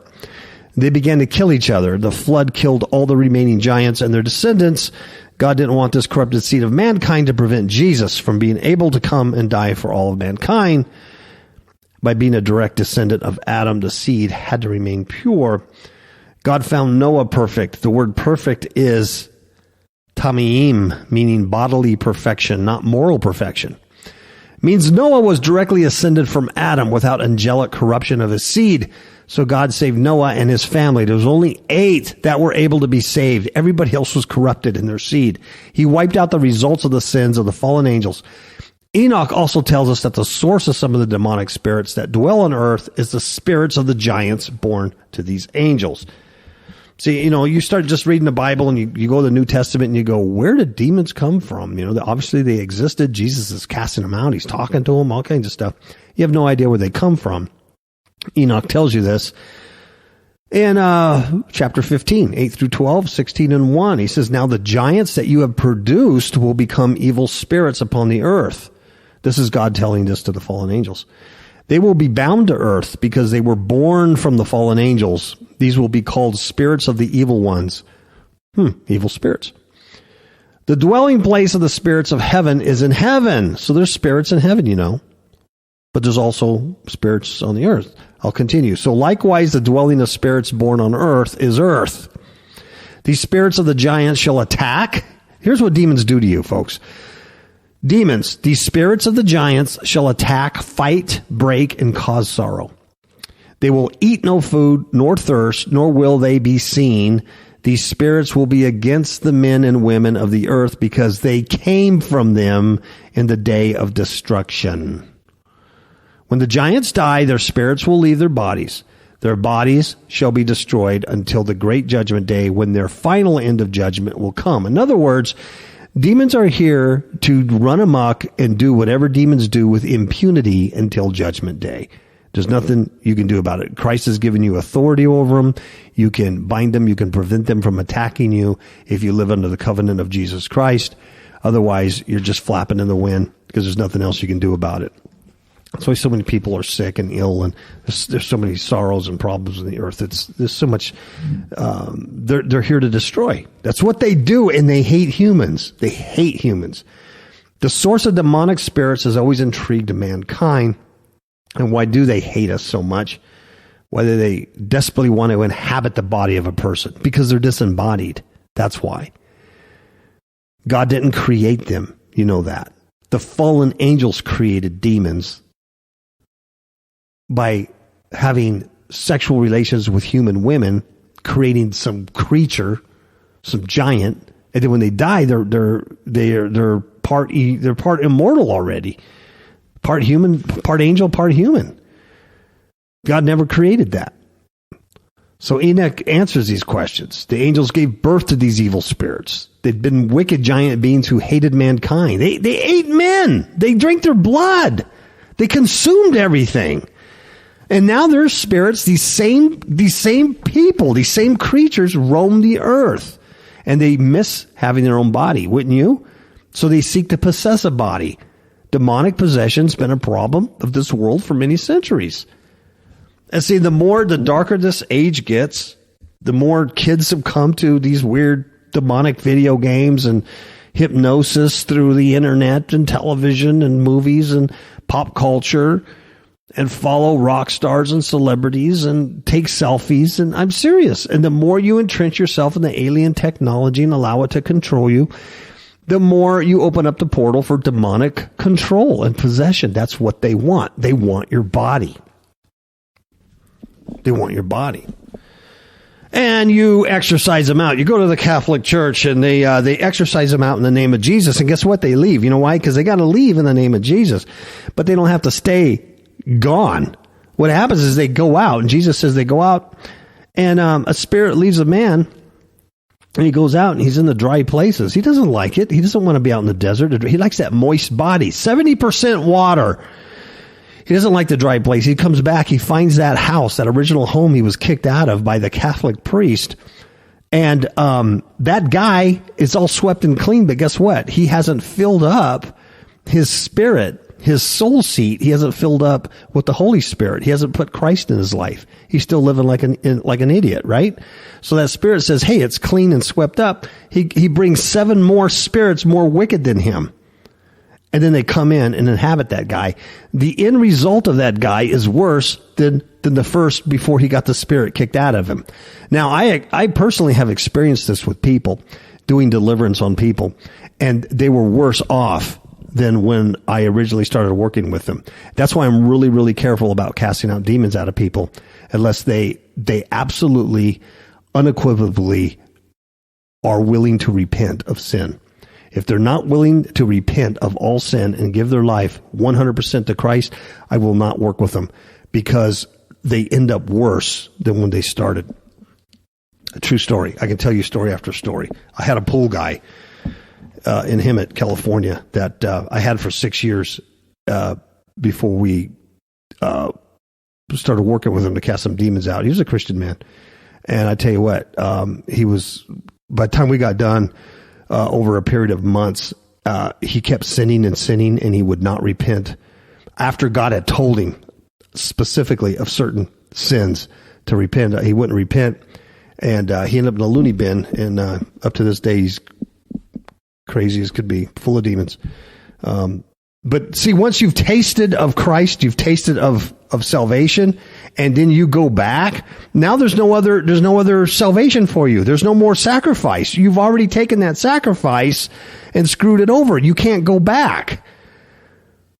They began to kill each other. The flood killed all the remaining giants and their descendants. God didn't want this corrupted seed of mankind to prevent Jesus from being able to come and die for all of mankind. By being a direct descendant of Adam, the seed had to remain pure. God found Noah perfect. The word perfect is tamim, meaning bodily perfection, not moral perfection. It means Noah was directly ascended from Adam without angelic corruption of his seed. So God saved Noah and his family. There was only 8 that were able to be saved. Everybody else was corrupted in their seed. He wiped out the results of the sins of the fallen angels. Enoch also tells us that the source of some of the demonic spirits that dwell on earth is the spirits of the giants born to these angels. See, you start just reading the Bible and you go to the New Testament and you go, where did demons come from? Obviously they existed. Jesus is casting them out. He's talking to them, all kinds of stuff. You have no idea where they come from. Enoch tells you this in chapter 15, 8 through 12, 16 and 1. He says, now the giants that you have produced will become evil spirits upon the earth. This is God telling this to the fallen angels. They will be bound to earth because they were born from the fallen angels. These will be called spirits of the evil ones. Evil spirits. The dwelling place of the spirits of heaven is in heaven. So there's spirits in heaven, But there's also spirits on the earth. I'll continue. So likewise, the dwelling of spirits born on earth is earth. These spirits of the giants shall attack. Here's what demons do to you, folks. Demons, these spirits of the giants shall attack, fight, break, and cause sorrow. They will eat no food, nor thirst, nor will they be seen. These spirits will be against the men and women of the earth because they came from them in the day of destruction. When the giants die, their spirits will leave their bodies. Their bodies shall be destroyed until the great judgment day when their final end of judgment will come. In other words, demons are here to run amok and do whatever demons do with impunity until judgment day. There's nothing you can do about it. Christ has given you authority over them. You can bind them. You can prevent them from attacking you if you live under the covenant of Jesus Christ. Otherwise, you're just flapping in the wind because there's nothing else you can do about it. That's why so many people are sick and ill, and there's so many sorrows and problems in the earth. There's so much. They're here to destroy. That's what they do, and they hate humans. They hate humans. The source of demonic spirits has always intrigued mankind. And why do they hate us so much? Why do they desperately want to inhabit the body of a person? Because they're disembodied. That's why. God didn't create them. You know that. The fallen angels created demons by having sexual relations with human women, creating some creature, some giant, and then when they die, they're part immortal already, part human, part angel, part human. God never created that. So Enoch answers these questions. The angels gave birth to these evil spirits. They'd been wicked giant beings who hated mankind. They ate men. They drank their blood. They consumed everything. And now their spirits, these same people, these same creatures roam the earth. And they miss having their own body, wouldn't you? So they seek to possess a body. Demonic possession's been a problem of this world for many centuries. And see, the darker this age gets, the more kids have come to these weird demonic video games and hypnosis through the internet and television and movies and pop culture, and follow rock stars and celebrities and take selfies. And I'm serious. And the more you entrench yourself in the alien technology and allow it to control you, the more you open up the portal for demonic control and possession. That's what they want. They want your body. They want your body. And you exorcise them out. You go to the Catholic Church and they exorcise them out in the name of Jesus. And guess what? They leave. You know why? Because they got to leave in the name of Jesus. But they don't have to stay gone. What happens is they go out. And Jesus says they go out. And a spirit leaves a man. And he goes out and he's in the dry places. He doesn't like it. He doesn't want to be out in the desert. He likes that moist body. 70% water. He doesn't like the dry place. He comes back. He finds that house, that original home he was kicked out of by the Catholic priest. And that guy is all swept and clean. But guess what? He hasn't filled up his spirit, his soul seat. He hasn't filled up with the Holy Spirit. He hasn't put Christ in his life. He's still living like an idiot, right? So that spirit says, hey, it's clean and swept up. He brings 7 more spirits more wicked than him. And then they come in and inhabit that guy. The end result of that guy is worse than the first before he got the spirit kicked out of him. Now, I personally have experienced this with people, doing deliverance on people, and they were worse off than when I originally started working with them. That's why I'm really, really careful about casting out demons out of people, unless they absolutely, unequivocally are willing to repent of sin. If they're not willing to repent of all sin and give their life 100% to Christ, I will not work with them, because they end up worse than when they started. A true story. I can tell you story after story. I had a pool guy in Hemet, California, that I had for 6 years before we started working with him to cast some demons out. He was a Christian man. And I tell you what, he was, by the time we got done, over a period of months, he kept sinning and sinning, and he would not repent after God had told him specifically of certain sins to repent. He wouldn't repent, and he ended up in a loony bin, and up to this day, he's crazy as could be, full of demons. But see, once you've tasted of Christ, you've tasted of salvation, and then you go back, now there's no other salvation for you. There's no more sacrifice. You've already taken that sacrifice and screwed it over. You can't go back.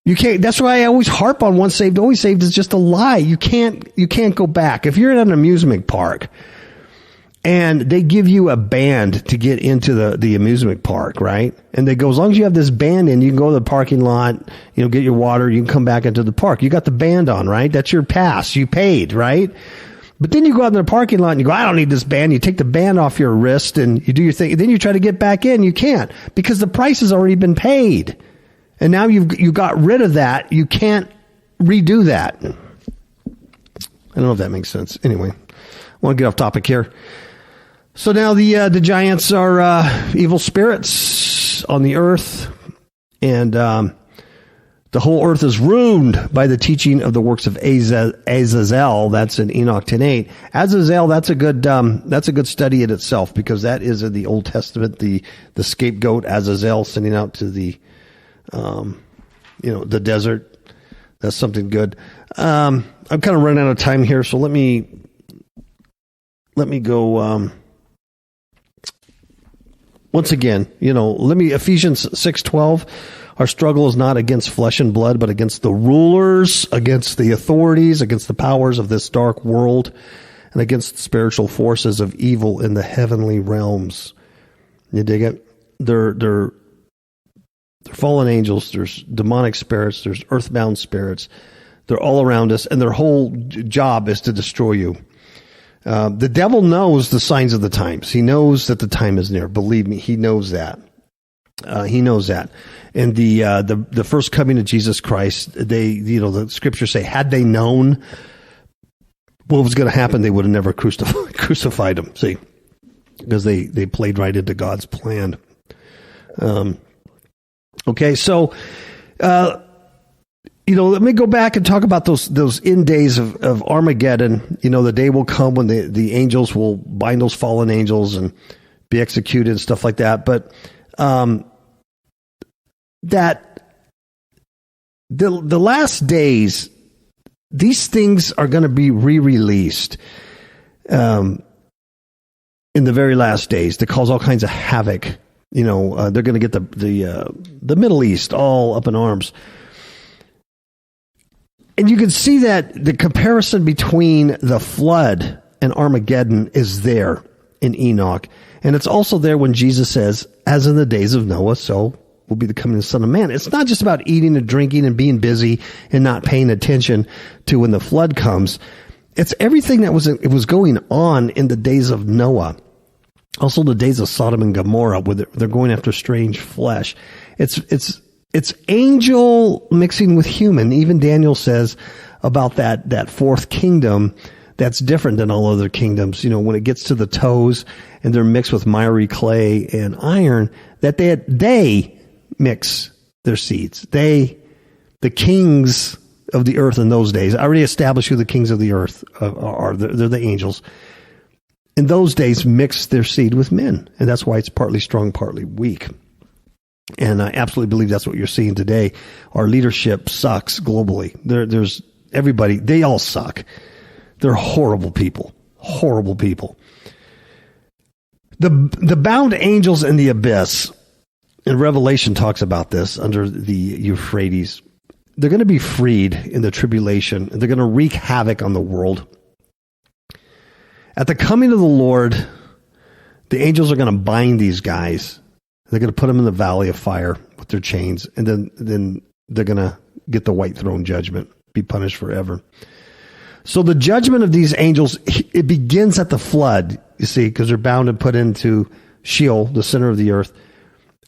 You can't. That's why I always harp on once saved, always saved is just a lie. You can't go back. If you're at an amusement park and they give you a band to get into the amusement park, right? And they go, as long as you have this band in, you can go to the parking lot, get your water, you can come back into the park. You got the band on, right? That's your pass. You paid, right? But then you go out in the parking lot and you go, I don't need this band. You take the band off your wrist and you do your thing. Then you try to get back in. You can't, because the price has already been paid. And now you got rid of that. You can't redo that. I don't know if that makes sense. Anyway, I want to get off topic here. So now the giants are evil spirits on the earth, and the whole earth is ruined by the teaching of the works of Azazel. That's in Enoch 10:8. Azazel, that's a good study in itself, because that is in the Old Testament, the scapegoat Azazel sending out to the the desert. That's something good. I'm kind of running out of time here, so let me go. Once again, Ephesians 6:12, our struggle is not against flesh and blood, but against the rulers, against the authorities, against the powers of this dark world, and against spiritual forces of evil in the heavenly realms. You dig it? They're fallen angels, there's demonic spirits, there's earthbound spirits. They're all around us, and their whole job is to destroy you. The devil knows the signs of the times. He knows that the time is near. Believe me, he knows that. He knows that. And the first coming of Jesus Christ, the scriptures say, had they known what was going to happen, they would have never crucified him. See, because they played right into God's plan. Okay, so let me go back and talk about those end days of Armageddon. The day will come when the angels will bind those fallen angels and be executed and stuff like that. But that the last days, these things are going to be re-released in the very last days to cause all kinds of havoc They're going to get the Middle East all up in arms. And you can see that the comparison between the flood and Armageddon is there in Enoch. And it's also there when Jesus says, as in the days of Noah, so will be the coming of the Son of Man. It's not just about eating and drinking and being busy and not paying attention to when the flood comes. It's everything that was going on in the days of Noah. Also the days of Sodom and Gomorrah, where they're going after strange flesh. It's angel mixing with human. Even Daniel says about that fourth kingdom that's different than all other kingdoms. When it gets to the toes and they're mixed with miry clay and iron, that they mix their seeds. The kings of the earth in those days, I already established who the kings of the earth are. They're the angels. In those days, mix their seed with men. And that's why it's partly strong, partly weak. And I absolutely believe that's what you're seeing today. Our leadership sucks globally. There's everybody, they all suck. They're horrible people. Horrible people. The bound angels in the abyss, and Revelation talks about this under the Euphrates. They're going to be freed in the tribulation. They're going to wreak havoc on the world. At the coming of the Lord, the angels are going to bind these guys. They're going to put them in the valley of fire with their chains, and then they're going to get the white throne judgment, be punished forever. So the judgment of these angels, it begins at the flood, you see, because they're bound and put into Sheol, the center of the earth,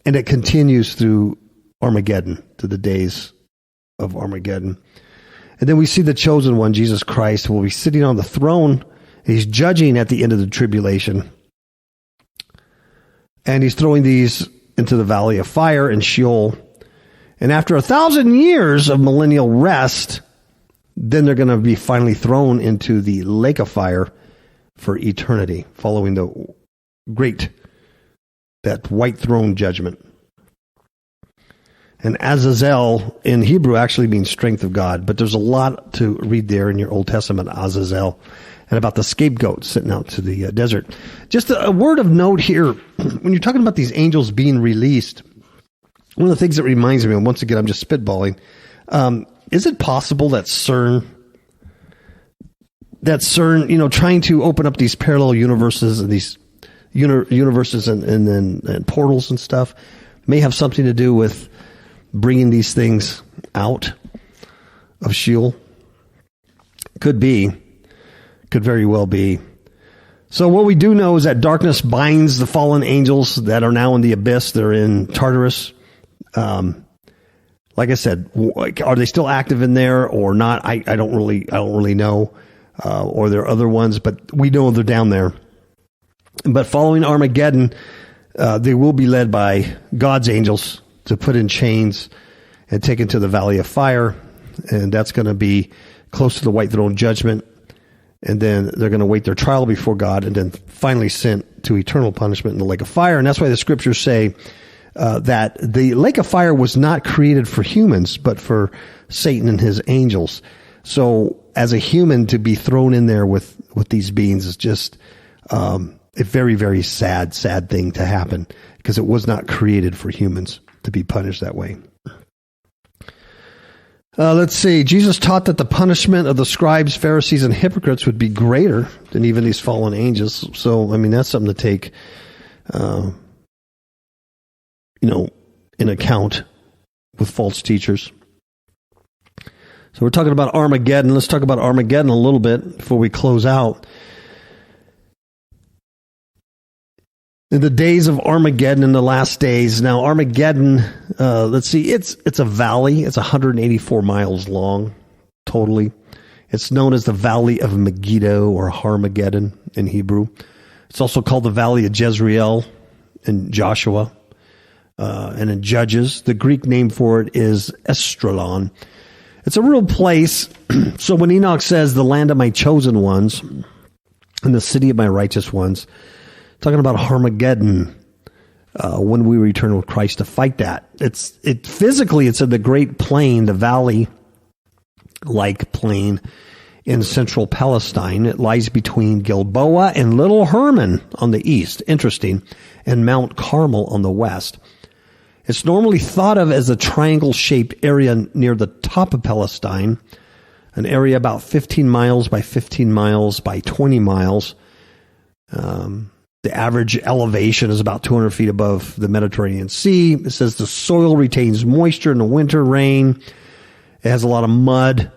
and it continues through Armageddon, to the days of Armageddon. And then we see the chosen one, Jesus Christ, will be sitting on the throne. He's judging at the end of the tribulation. And he's throwing these into the valley of fire and Sheol. And after 1,000 years of millennial rest, then they're going to be finally thrown into the lake of fire for eternity, following that white throne judgment. And Azazel in Hebrew actually means strength of God, but there's a lot to read there in your Old Testament, Azazel, and about the scapegoat sitting out to the desert. Just a word of note here, when you're talking about these angels being released, one of the things that reminds me, and once again, I'm just spitballing, is it possible that CERN, trying to open up these parallel universes and these universes and portals and stuff, may have something to do with bringing these things out of Sheol? Could be. Could very well be. So what we do know is that darkness binds the fallen angels that are now in the abyss. They're in Tartarus. Like I said, are they still active in there or not? I don't really know. Or there are other ones, but we know they're down there. But following Armageddon, they will be led by God's angels to put in chains and taken to the valley of fire. And that's going to be close to the white throne judgment. And then they're going to wait their trial before God and then finally sent to eternal punishment in the lake of fire. And that's why the scriptures say that the lake of fire was not created for humans, but for Satan and his angels. So as a human to be thrown in there with these beings is just a very, very sad thing to happen, because it was not created for humans to be punished that way. Let's see. Jesus taught that the punishment of the scribes, Pharisees, and hypocrites would be greater than even these fallen angels. So, that's something to take, in account with false teachers. So we're talking about Armageddon. Let's talk about Armageddon a little bit before we close out. In the days of Armageddon, in the last days. Now, Armageddon, let's see, it's a valley. It's 184 miles long, totally. It's known as the Valley of Megiddo or Armageddon in Hebrew. It's also called the Valley of Jezreel in Joshua and in Judges. The Greek name for it is Esdraelon. It's a real place. So when Enoch says the land of my chosen ones and the city of my righteous ones, talking about Armageddon, when we return with Christ to fight that. Physically, it's in the great plain, the valley-like plain in central Palestine. It lies between Gilboa and Little Hermon on the east, interesting, and Mount Carmel on the west. It's normally thought of as a triangle-shaped area near the top of Palestine, an area about 15 miles by 15 miles by 20 miles. The average elevation is about 200 feet above the Mediterranean Sea. It says the soil retains moisture in the winter rain. It has a lot of mud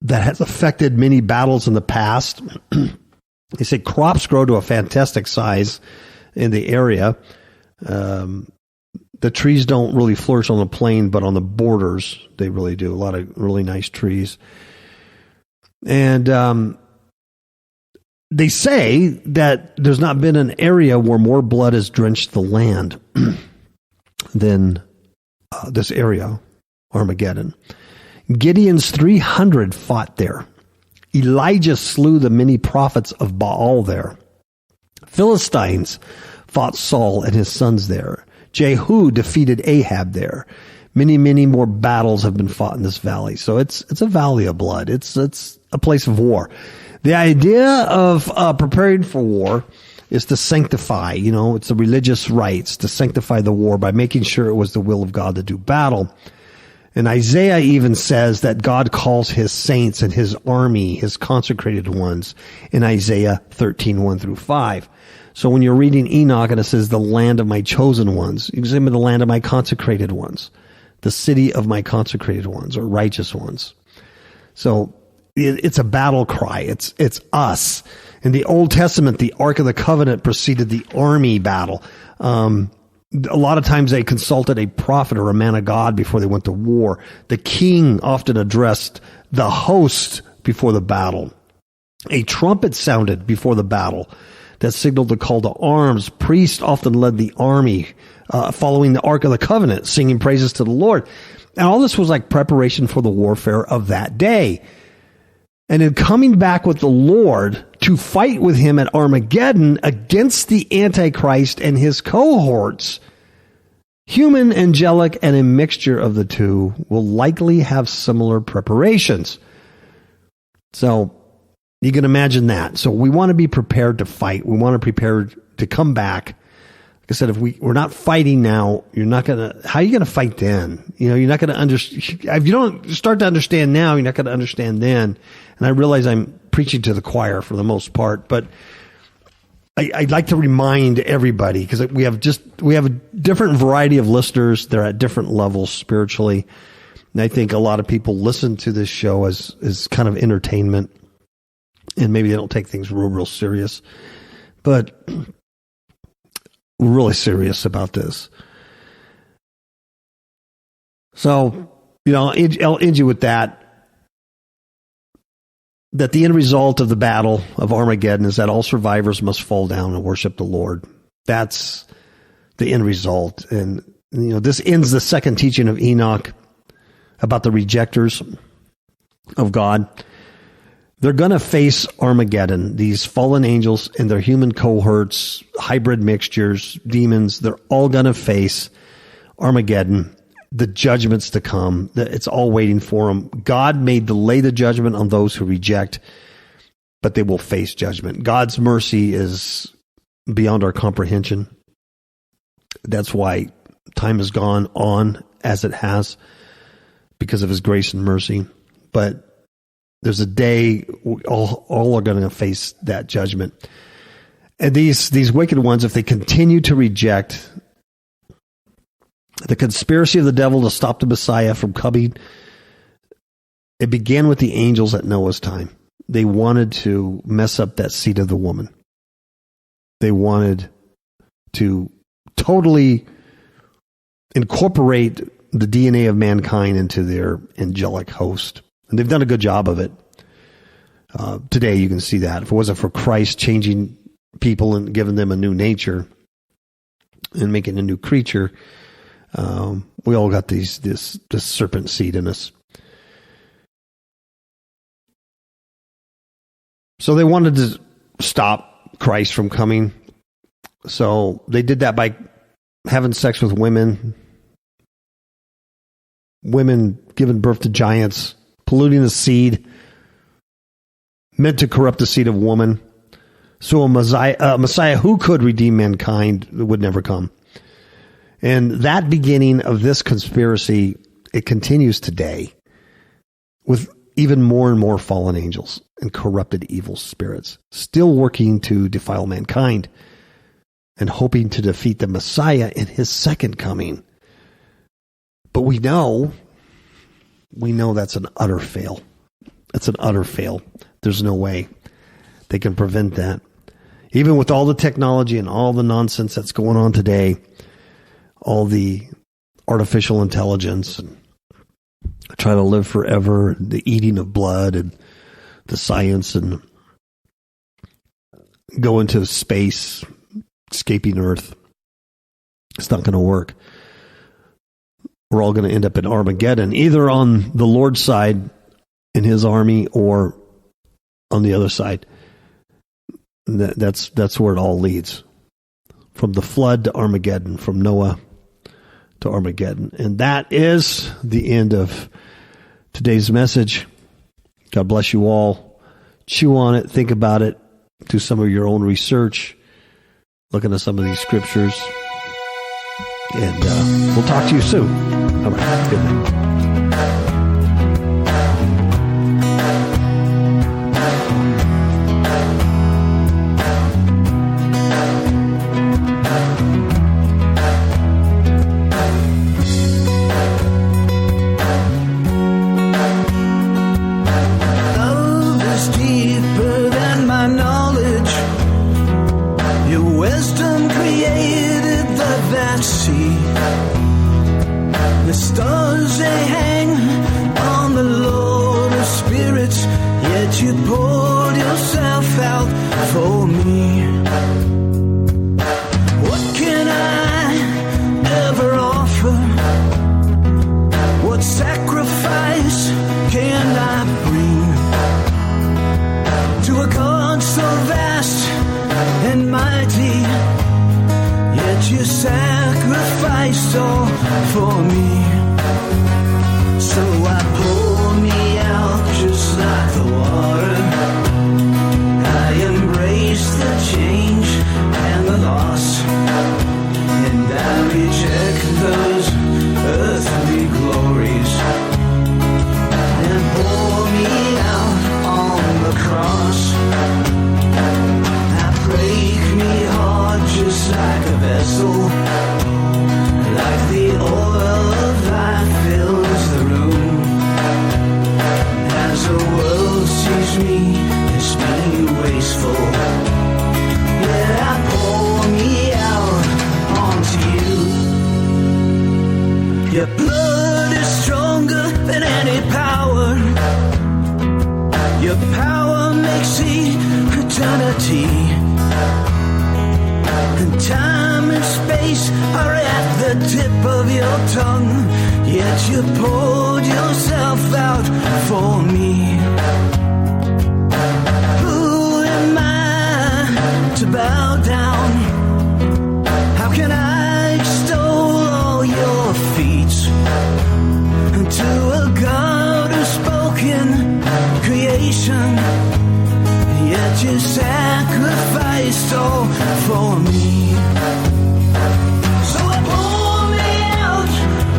that has affected many battles in the past. They say crops grow to a fantastic size in the area. The trees don't really flourish on the plain, but on the borders, they really do. A lot of really nice trees. And they say that there's not been an area where more blood has drenched the land than this area, Armageddon. Gideon's 300 fought there. Elijah slew the many prophets of Baal there. Philistines fought Saul and his sons there. Jehu defeated Ahab there. Many, many more battles have been fought in this valley. So it's a valley of blood. It's a place of war. The idea of preparing for war is to sanctify, it's the religious rites to sanctify the war by making sure it was the will of God to do battle. And Isaiah even says that God calls his saints and his army, his consecrated ones, in Isaiah 13, 1 through 5. So when you're reading Enoch and it says the land of my chosen ones, you can say the land of my consecrated ones, the city of my consecrated ones or righteous ones. So it's a battle cry. It's us. In the Old Testament, the Ark of the Covenant preceded the army battle. A lot of times they consulted a prophet or a man of God before they went to war. The king often addressed the host before the battle. A trumpet sounded before the battle that signaled the call to arms. Priests often led the army, following the Ark of the Covenant, singing praises to the Lord. And all this was like preparation for the warfare of that day. And in coming back with the Lord to fight with him at Armageddon against the Antichrist and his cohorts, human, angelic, and a mixture of the two will likely have similar preparations. So you can imagine that. So we want to be prepared to fight. We want to prepare to come back. Like I said, if we're not fighting now, how are you going to fight then? You're not going to understand. If you don't start to understand now, you're not going to understand then. And I realize I'm preaching to the choir for the most part, but I'd like to remind everybody, because we have a different variety of listeners. They're at different levels spiritually. And I think a lot of people listen to this show as kind of entertainment, and maybe they don't take things real serious, but we're really serious about this. So, I'll end you with that the end result of the battle of Armageddon is that all survivors must fall down and worship the Lord. That's the end result. And, this ends the second teaching of Enoch about the rejectors of God. They're going to face Armageddon. These fallen angels and their human cohorts, hybrid mixtures, demons, they're all going to face Armageddon, the judgments to come. It's all waiting for them. God may delay the judgment on those who reject, but they will face judgment. God's mercy is beyond our comprehension. That's why time has gone on as it has, because of his grace and mercy. But there's a day all are going to face that judgment. And these wicked ones, if they continue to reject the conspiracy of the devil to stop the Messiah from coming, it began with the angels at Noah's time. They wanted to mess up that seed of the woman. They wanted to totally incorporate the DNA of mankind into their angelic host. And they've done a good job of it. Today you can see that. If it wasn't for Christ changing people and giving them a new nature and making a new creature, we all got this serpent seed in us. So they wanted to stop Christ from coming. So they did that by having sex with women giving birth to giants, polluting the seed, meant to corrupt the seed of woman. So a Messiah who could redeem mankind would never come. And that beginning of this conspiracy, it continues today with even more and more fallen angels and corrupted evil spirits still working to defile mankind and hoping to defeat the Messiah in his second coming. But we know that's an utter fail. It's an utter fail. There's no way they can prevent that. Even with all the technology and all the nonsense that's going on today, all the artificial intelligence and try to live forever, the eating of blood and the science and go into space, escaping Earth. It's not going to work. We're all going to end up in Armageddon, either on the Lord's side in his army or on the other side. That's where it all leads. From the flood to Armageddon, from Noah to Armageddon. And that is the end of today's message. God bless you all. Chew on it, think about it, do some of your own research, look into some of these scriptures, and we'll talk to you soon. All right, good night. The stars, they hang on the Lord of Spirits, yet you poured yourself out for me. What can I ever offer? What sacrifice can I bring to a God so vast and mighty? Yet you sacrificed all for me. So I pour me out just like the water. I embrace the change and the loss, and I reject those earthly glories and pour me out on the cross. I break me heart just like a vessel, like the oil of life fills the room. As the world sees me as being wasteful, yet I pour me out onto you. Your blood is stronger than any power. Your power makes eternity. And time and space are at the tip of your tongue, yet you poured yourself out for me. Who am I to bow down? How can I extol all your feats? To a God who spoke in creation, yet you sacrificed all for me. So I pour me out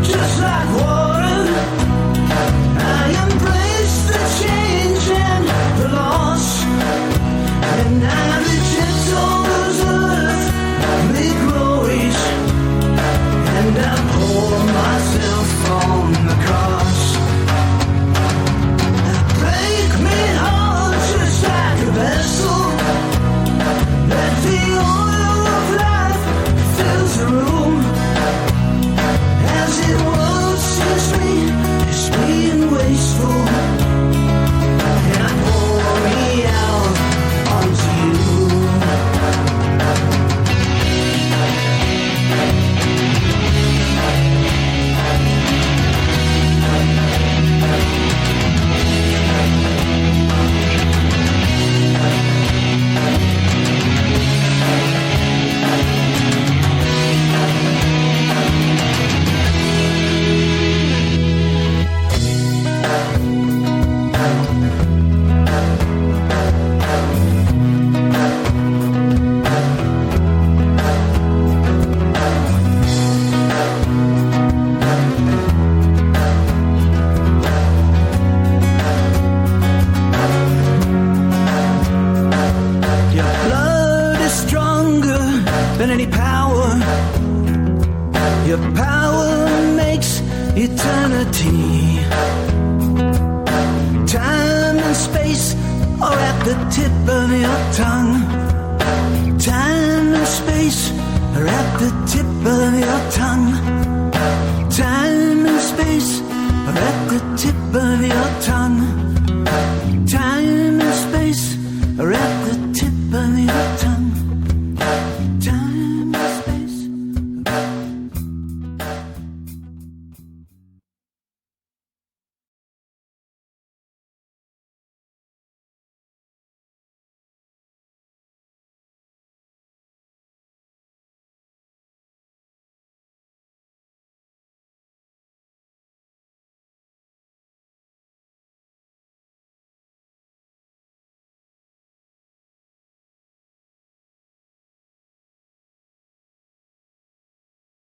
just like water. I embrace the change and the loss, and I reject all those Your power makes eternity. Time and space are at the tip of your tongue. Time and space are at the tip of your tongue. Time and space are at the tip of your tongue.